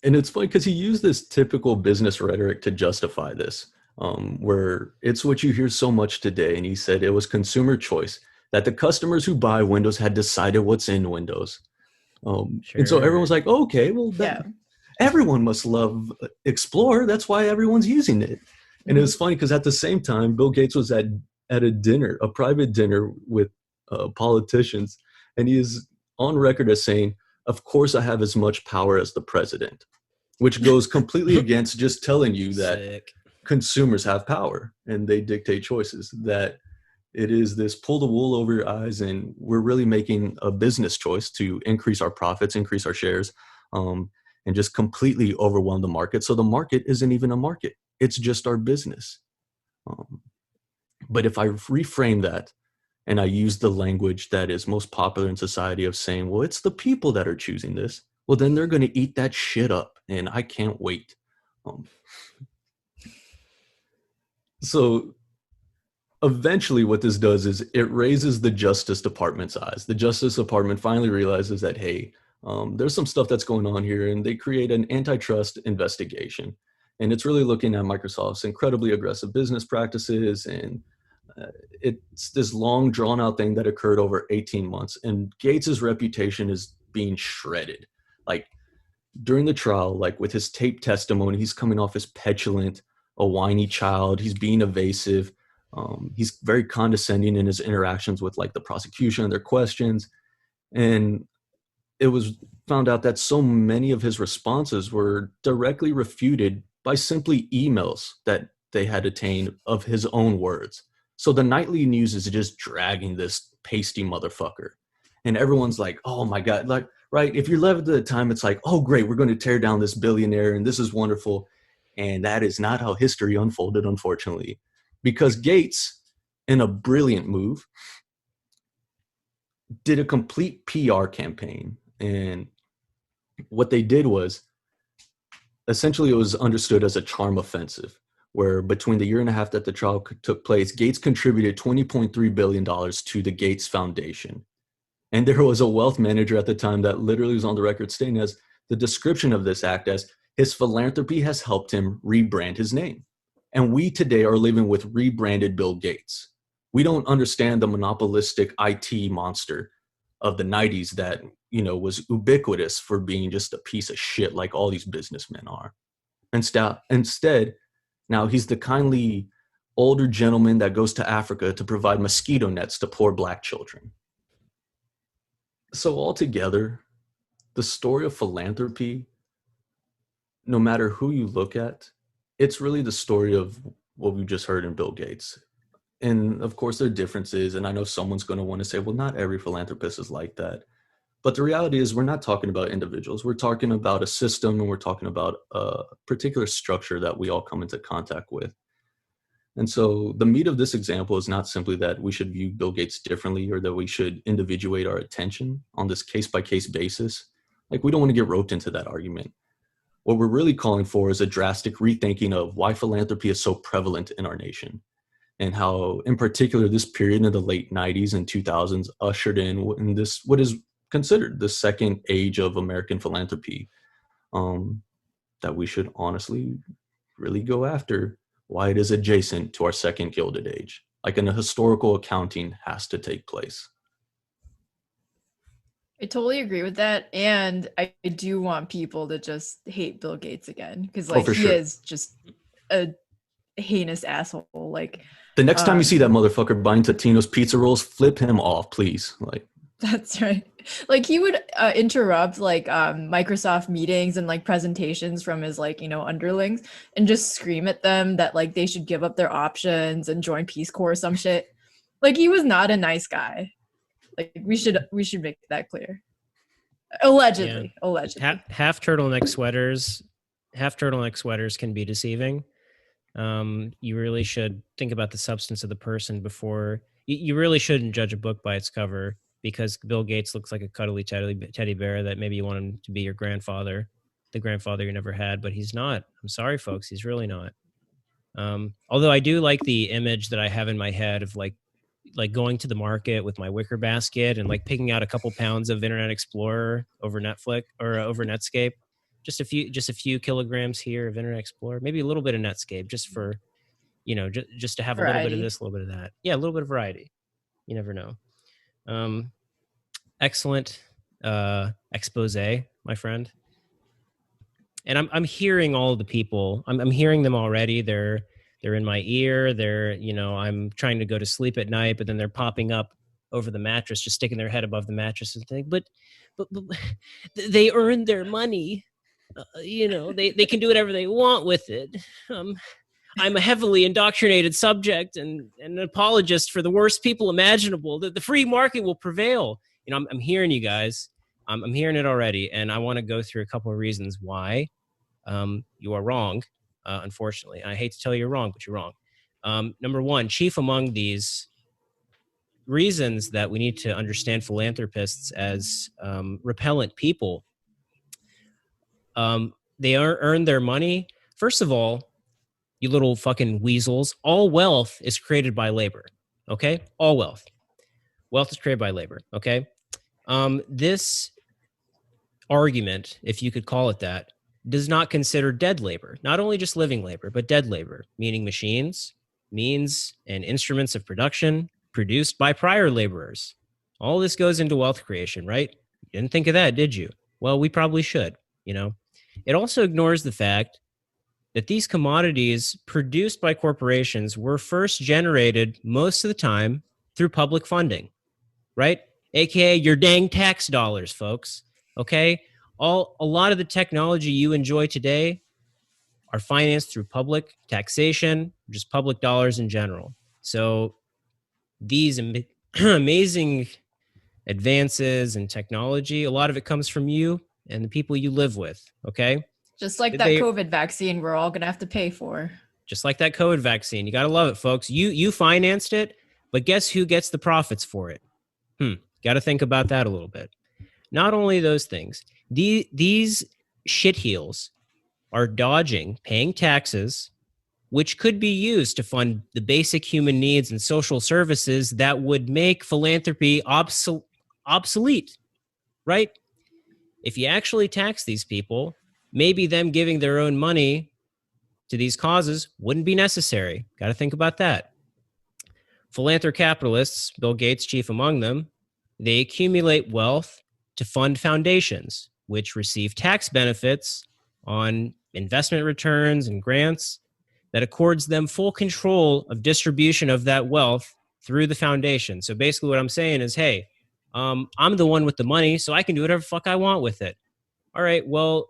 And it's funny because he used this typical business rhetoric to justify this. where it's what you hear so much today. And he said it was consumer choice, that the customers who buy Windows had decided what's in Windows. And so everyone's Sure. like, oh, okay, well, Yeah. everyone must love Explorer. That's why everyone's using it. And it was Mhm. funny because at the same time, Bill Gates was at a dinner, a private dinner with politicians, and he is on record as saying, of course I have as much power as the president, which goes completely against just telling you that Sick. consumers have power and they dictate choices, that it is this pull the wool over your eyes, and we're really making a business choice to increase our profits, increase our shares, and just completely overwhelm the market. So the market isn't even a market. It's just our business. But if I reframe that and I use the language that is most popular in society of saying, well, it's the people that are choosing this, well, then they're going to eat that shit up. And I can't wait. So eventually what this does is it raises the Justice Department's eyes. The Justice Department finally realizes that, hey, there's some stuff that's going on here, and they create an antitrust investigation. And it's really looking at Microsoft's incredibly aggressive business practices, and it's this long drawn out thing that occurred over 18 months. And Gates's reputation is being shredded. Like during the trial, like with his taped testimony, he's coming off as petulant, a whiny child. He's being evasive. He's very condescending in his interactions with like the prosecution and their questions. And it was found out that so many of his responses were directly refuted by simply emails that they had obtained of his own words. So the nightly news is just dragging this pasty motherfucker. And everyone's like, oh my God, like, right? If you're left at the time, it's like, oh, great, we're going to tear down this billionaire and this is wonderful. And that is not how history unfolded, unfortunately, because Gates, in a brilliant move, did a complete PR campaign. And what they did was essentially it was understood as a charm offensive, where between the year and a half that the trial took place, Gates contributed $20.3 billion to the Gates Foundation. And there was a wealth manager at the time that literally was on the record stating as the description of this act as his philanthropy has helped him rebrand his name. And we today are living with rebranded Bill Gates. We don't understand the monopolistic IT monster of the 90s that, you know, was ubiquitous for being just a piece of shit like all these businessmen are. Instead, now he's the kindly older gentleman that goes to Africa to provide mosquito nets to poor black children. So altogether, the story of philanthropy, no matter who you look at, it's really the story of what we just heard in Bill Gates. And of course, there are differences. And I know someone's going to want to say, well, not every philanthropist is like that. But the reality is, we're not talking about individuals. We're talking about a system, and we're talking about a particular structure that we all come into contact with. And so the meat of this example is not simply that we should view Bill Gates differently or that we should individuate our attention on this case-by-case basis. Like, we don't want to get roped into that argument. What we're really calling for is a drastic rethinking of why philanthropy is so prevalent in our nation, and how, in particular, this period in the late 90s and 2000s ushered in this, what is considered the second age of American philanthropy, that we should honestly really go after why it is adjacent to our second Gilded Age. Like, a historical accounting has to take place. I totally agree with that. And I do want people to just hate Bill Gates again, because like he is just a heinous asshole. Like the next time you see that motherfucker buying Totino's pizza rolls, flip him off, please. Like, that's right. Like he would interrupt like Microsoft meetings and like presentations from his like, you know, underlings and just scream at them that like they should give up their options and join Peace Corps or some shit. Like he was not a nice guy. Like we should make that clear. Allegedly. Half turtleneck sweaters can be deceiving. You really should think about the substance of the person before you really shouldn't judge a book by its cover, because Bill Gates looks like a cuddly teddy bear that maybe you want him to be your grandfather, the grandfather you never had, but he's not. I'm sorry, folks. He's really not. Although I do like the image that I have in my head of like going to the market with my wicker basket and like picking out a couple pounds of Internet Explorer over Netflix or over Netscape. Just a few kilograms here of Internet Explorer, maybe a little bit of Netscape just for just to have a little bit of Variety. this, a little bit of that. Yeah, a little bit of variety. You never know. Excellent expose, my friend. And I'm hearing all of the people. I'm hearing them already. They're in my ear. I'm trying to go to sleep at night, but then they're popping up over the mattress, just sticking their head above the mattress and think, but they earned their money. They can do whatever they want with it. I'm a heavily indoctrinated subject and an apologist for the worst people imaginable. The free market will prevail. I'm hearing you guys. I'm hearing it already, and I want to go through a couple of reasons why you are wrong. Unfortunately, I hate to tell you you're wrong, but you're wrong. Number one, chief among these reasons that we need to understand philanthropists as repellent people. They earn their money. First of all, you little fucking weasels, all wealth is created by labor. Okay? All wealth. Wealth is created by labor. Okay? This argument, if you could call it that, does not consider dead labor, not only just living labor, but dead labor, meaning machines, means, and instruments of production produced by prior laborers. All this goes into wealth creation, right? You didn't think of that, did you? Well, we probably should, It also ignores the fact that these commodities produced by corporations were first generated most of the time through public funding, right? AKA your dang tax dollars, folks. Okay? A lot of the technology you enjoy today are financed through public taxation, just public dollars in general. So these amazing advances in technology, a lot of it comes from you and the people you live with, okay? Just like that COVID vaccine we're all going to have to pay for. Just like that COVID vaccine. You got to love it, folks. You financed it, but guess who gets the profits for it? Got to think about that a little bit. Not only those things, these shitheels are dodging paying taxes, which could be used to fund the basic human needs and social services that would make philanthropy obsolete, right? If you actually tax these people, maybe them giving their own money to these causes wouldn't be necessary. Got to think about that. Philanthrocapitalists, Bill Gates chief among them, they accumulate wealth to fund foundations, which receive tax benefits on investment returns and grants that accords them full control of distribution of that wealth through the foundation. So basically what I'm saying is, hey, I'm the one with the money, so I can do whatever the fuck I want with it. All right, well,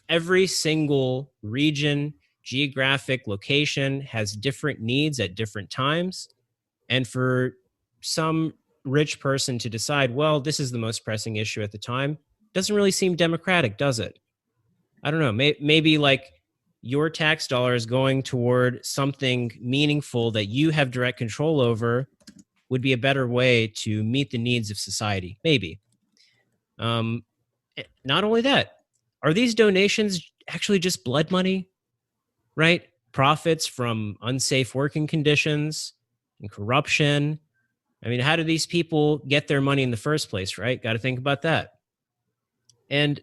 every single region, geographic location has different needs at different times. And for some rich person to decide, well, this is the most pressing issue at the time, doesn't really seem democratic, does it? I don't know. Maybe like your tax dollars going toward something meaningful that you have direct control over would be a better way to meet the needs of society. Maybe. Not only that, are these donations actually just blood money, right? Profits from unsafe working conditions and corruption. I mean, how do these people get their money in the first place, right? Got to think about that. And,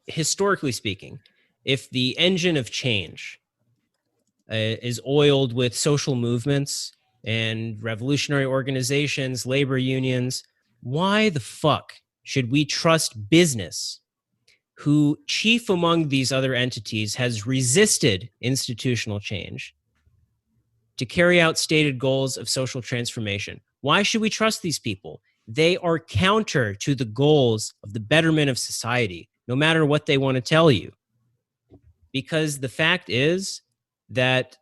historically speaking, if the engine of change is oiled with social movements and revolutionary organizations, labor unions, why the fuck should we trust business, who chief among these other entities has resisted institutional change, to carry out stated goals of social transformation? Why should we trust these people? They are counter to the goals of the betterment of society, no matter what they want to tell you. Because the fact is that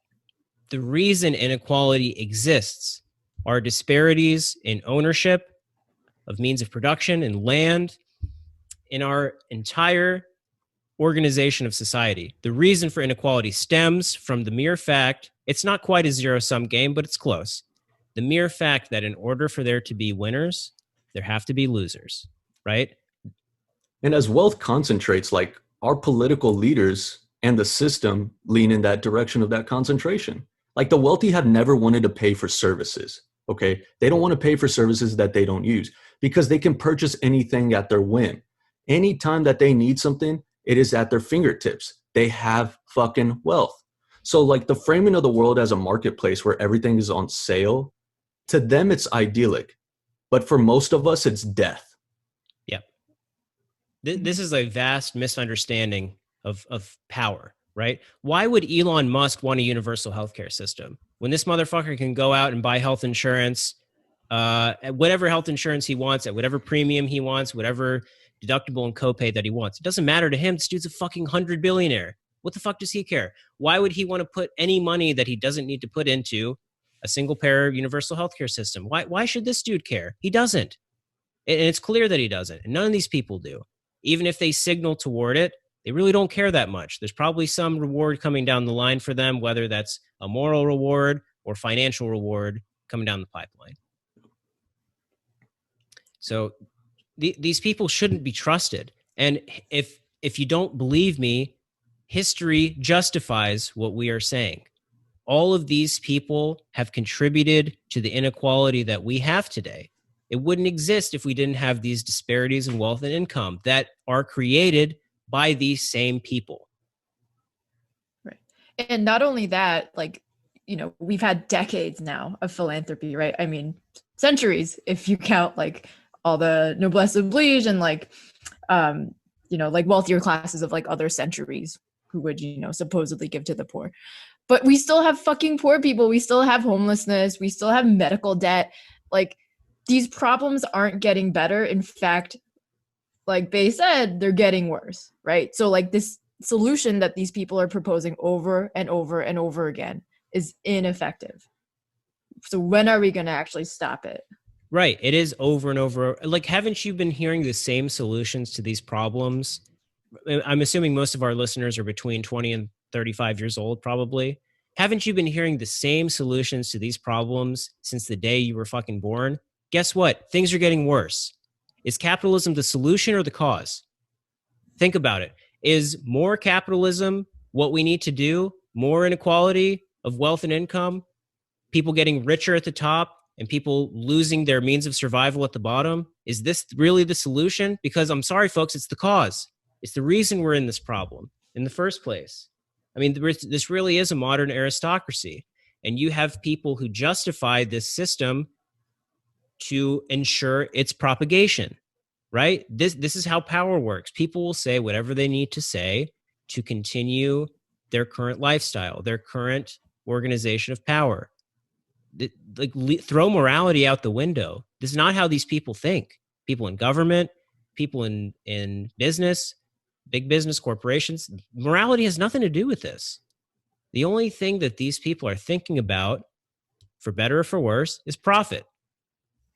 the reason inequality exists are disparities in ownership of means of production and land in our entire organization of society. The reason for inequality stems from the mere fact, it's not quite a zero-sum game, but it's close. The mere fact that in order for there to be winners, there have to be losers, right? And as wealth concentrates, like our political leaders and the system lean in that direction of that concentration. Like the wealthy have never wanted to pay for services, okay? They don't want to pay for services that they don't use because they can purchase anything at their whim. Anytime that they need something, it is at their fingertips. They have fucking wealth. So like the framing of the world as a marketplace where everything is on sale, to them it's idyllic. But for most of us, it's death. Yep. This is a vast misunderstanding of power, right? Why would Elon Musk want a universal healthcare system when this motherfucker can go out and buy health insurance, at whatever health insurance he wants, at whatever premium he wants, whatever deductible and copay that he wants? It doesn't matter to him. This dude's a fucking 100 billionaire. What the fuck does he care? Why would he want to put any money that he doesn't need to put into a single payer universal healthcare system? Why should this dude care? He doesn't. And it's clear that he doesn't. And none of these people do. Even if they signal toward it, they really don't care that much. There's probably some reward coming down the line for them, whether that's a moral reward or financial reward coming down the pipeline. So these people shouldn't be trusted. And if you don't believe me, history justifies what we are saying. All of these people have contributed to the inequality that we have today. It wouldn't exist if we didn't have these disparities in wealth and income that are created by these same people. Right. And not only that, like, you know, we've had decades now of philanthropy, right? I mean, centuries, if you count like all the noblesse oblige and like, you know, like wealthier classes of like other centuries who would, you know, supposedly give to the poor. But we still have fucking poor people. We still have homelessness. We still have medical debt. Like, these problems aren't getting better. In fact, like they said, they're getting worse, right? So like this solution that these people are proposing over and over and over again is ineffective. So when are we going to actually stop it? Right. It is over and over. Like, haven't you been hearing the same solutions to these problems? I'm assuming most of our listeners are between 20 and 35 years old, probably. Haven't you been hearing the same solutions to these problems since the day you were fucking born? Guess what? Things are getting worse. Is capitalism the solution or the cause? Think about it. Is more capitalism what we need to do? More inequality of wealth and income? People getting richer at the top and people losing their means of survival at the bottom? Is this really the solution? Because I'm sorry, folks, it's the cause. It's the reason we're in this problem in the first place. I mean, this really is a modern aristocracy. And you have people who justify this system to ensure its propagation, right? This is how power works. People will say whatever they need to say to continue their current lifestyle, their current organization of power. Like, throw morality out the window. This is not how these people think. People in government, people in business, big business corporations, morality has nothing to do with this. The only thing that these people are thinking about, for better or for worse, is profit.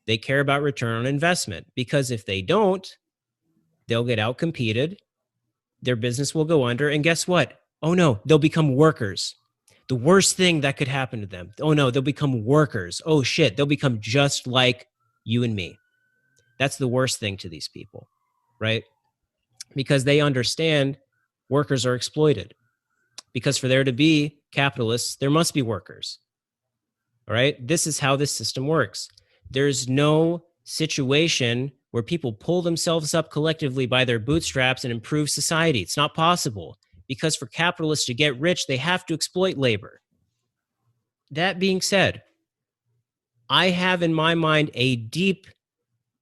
They care about return on investment, because if they don't, they'll get outcompeted, their business will go under, and guess what? Oh no, they'll become workers. The worst thing that could happen to them. Oh no, they'll become workers. Oh shit, they'll become just like you and me. That's the worst thing to these people, right? Because they understand workers are exploited. Because for there to be capitalists, there must be workers. All right? This is how this system works. There's no situation where people pull themselves up collectively by their bootstraps and improve society. It's not possible, because for capitalists to get rich, they have to exploit labor. That being said, I have in my mind a deep,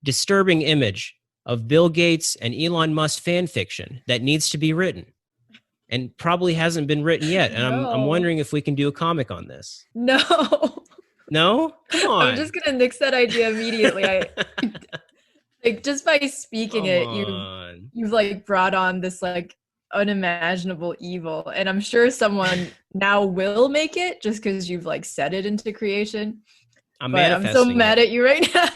disturbing image of Bill Gates and Elon Musk fan fiction that needs to be written, and probably hasn't been written yet. And I'm wondering if we can do a comic on this. No. No? Come on. I'm just gonna nix that idea immediately. Like, just by speaking you've like brought on this like unimaginable evil, and I'm sure someone now will make it just because you've like said it into creation. I'm so mad at you right now.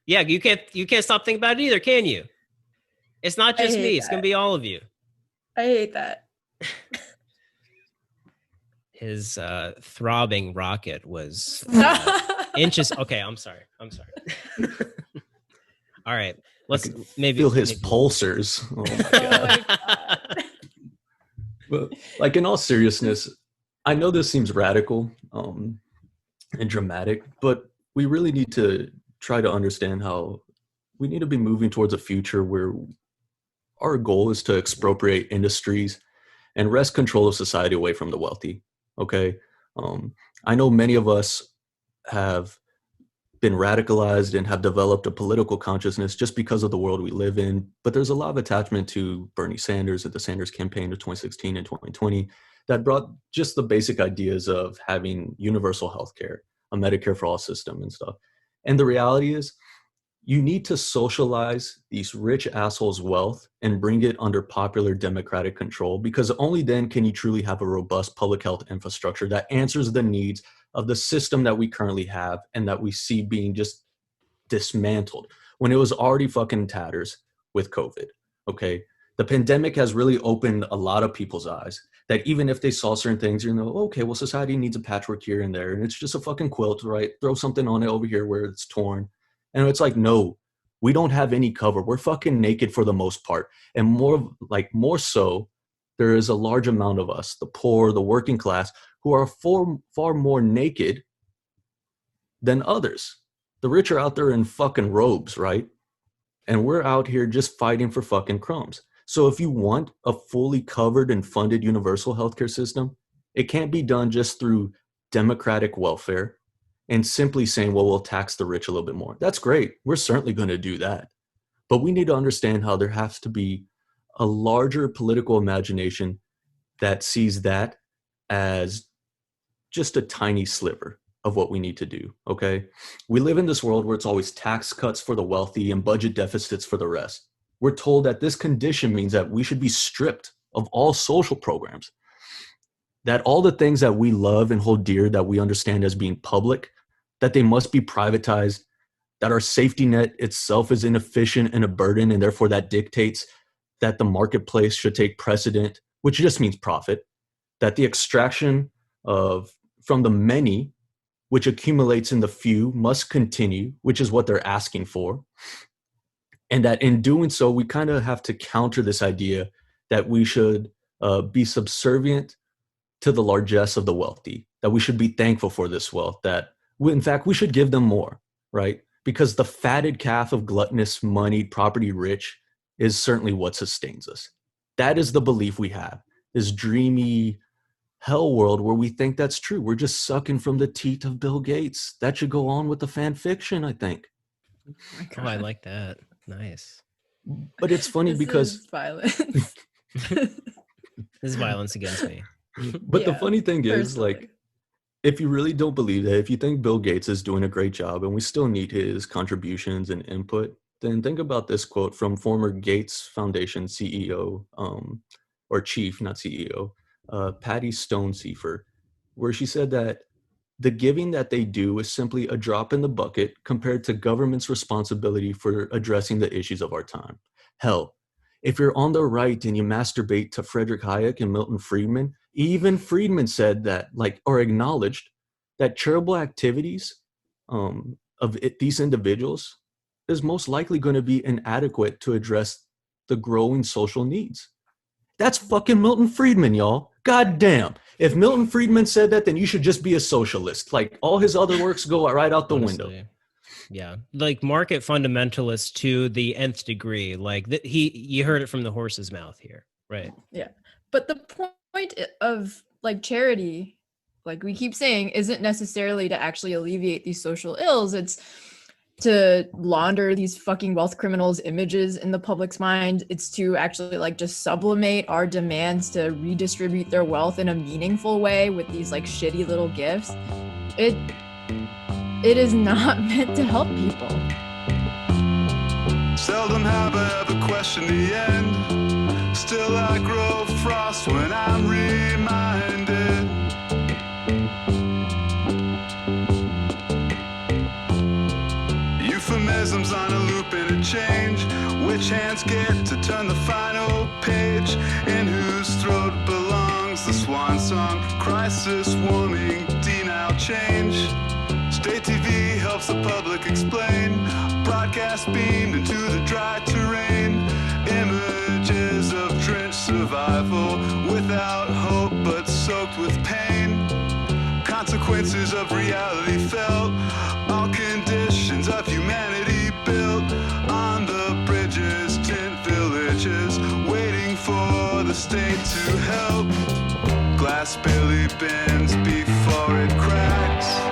Yeah, you can't stop thinking about it either, can you? It's not just me. It's gonna be all of you. I hate that. His throbbing rocket was inches. Okay, I'm sorry. All right, let's maybe feel his pulsers. Oh my god! Oh my god. But like, in all seriousness, I know this seems radical and dramatic, but we really need to try to understand how we need to be moving towards a future where our goal is to expropriate industries and wrest control of society away from the wealthy. Okay. I know many of us have been radicalized and have developed a political consciousness just because of the world we live in. But there's a lot of attachment to Bernie Sanders and the Sanders campaign of 2016 and 2020 that brought just the basic ideas of having universal health care, a Medicare for all system and stuff. And the reality is, you need to socialize these rich assholes' wealth and bring it under popular democratic control, because only then can you truly have a robust public health infrastructure that answers the needs of the system that we currently have and that we see being just dismantled when it was already fucking tatters with COVID. Okay. The pandemic has really opened a lot of people's eyes that even if they saw certain things, you know, okay, well, society needs a patchwork here and there, and it's just a fucking quilt, right? Throw something on it over here where it's torn. And it's like, no, we don't have any cover. We're fucking naked for the most part. And more so, there is a large amount of us, the poor, the working class, who are far more naked than others. The rich are out there in fucking robes, right? And we're out here just fighting for fucking crumbs. So if you want a fully covered and funded universal healthcare system, it can't be done just through democratic welfare and simply saying, well, we'll tax the rich a little bit more. That's great. We're certainly going to do that. But we need to understand how there has to be a larger political imagination that sees that as just a tiny sliver of what we need to do, okay? We live in this world where it's always tax cuts for the wealthy and budget deficits for the rest. We're told that this condition means that we should be stripped of all social programs, that all the things that we love and hold dear that we understand as being public, that they must be privatized, that our safety net itself is inefficient and a burden, and therefore that dictates that the marketplace should take precedent, which just means profit, that the extraction from the many, which accumulates in the few, must continue, which is what they're asking for. And that in doing so, we kind of have to counter this idea that we should be subservient to the largesse of the wealthy, that we should be thankful for this wealth, that in fact, we should give them more, right? Because the fatted calf of gluttonous, moneyed, property rich is certainly what sustains us. That is the belief we have, this dreamy hell world where we think that's true. We're just sucking from the teat of Bill Gates. That should go on with the fan fiction, I think. Oh, I like that. Nice. But it's funny because is violence. This is violence against me. But the funny thing is, like, if you really don't believe that, if you think Bill Gates is doing a great job and we still need his contributions and input, then think about this quote from former Gates Foundation CEO, or chief, not CEO, Patty Stonecipher, where she said that the giving that they do is simply a drop in the bucket compared to government's responsibility for addressing the issues of our time. Hell, if you're on the right and you masturbate to Frederick Hayek and Milton Friedman, even Friedman said that, or acknowledged that charitable activities these individuals is most likely going to be inadequate to address the growing social needs. That's fucking Milton Friedman, y'all. God damn. If Milton Friedman said that, then you should just be a socialist. Like, all his other works go right out the window. Yeah, like market fundamentalists to the nth degree. Like you heard it from the horse's mouth here, right? Yeah, but the point of like charity, like we keep saying, isn't necessarily to actually alleviate these social ills. It's to launder these fucking wealth criminals' images in the public's mind. It's to actually like just sublimate our demands to redistribute their wealth in a meaningful way with these like shitty little gifts. It is not meant to help people. Seldom have I ever questioned the end. Still I grow frost when I'm reminded. Euphemisms on a loop interchange. Which hands get to turn the final page? In whose throat belongs the swan song? Crisis warming, denial change. State TV helps the public explain. Broadcast beamed into the dry terrain. Images of drenched survival without hope but soaked with pain. Consequences of reality felt. All conditions of humanity built on the bridges, tent villages, waiting for the state to help. glass barely bends before it cracks.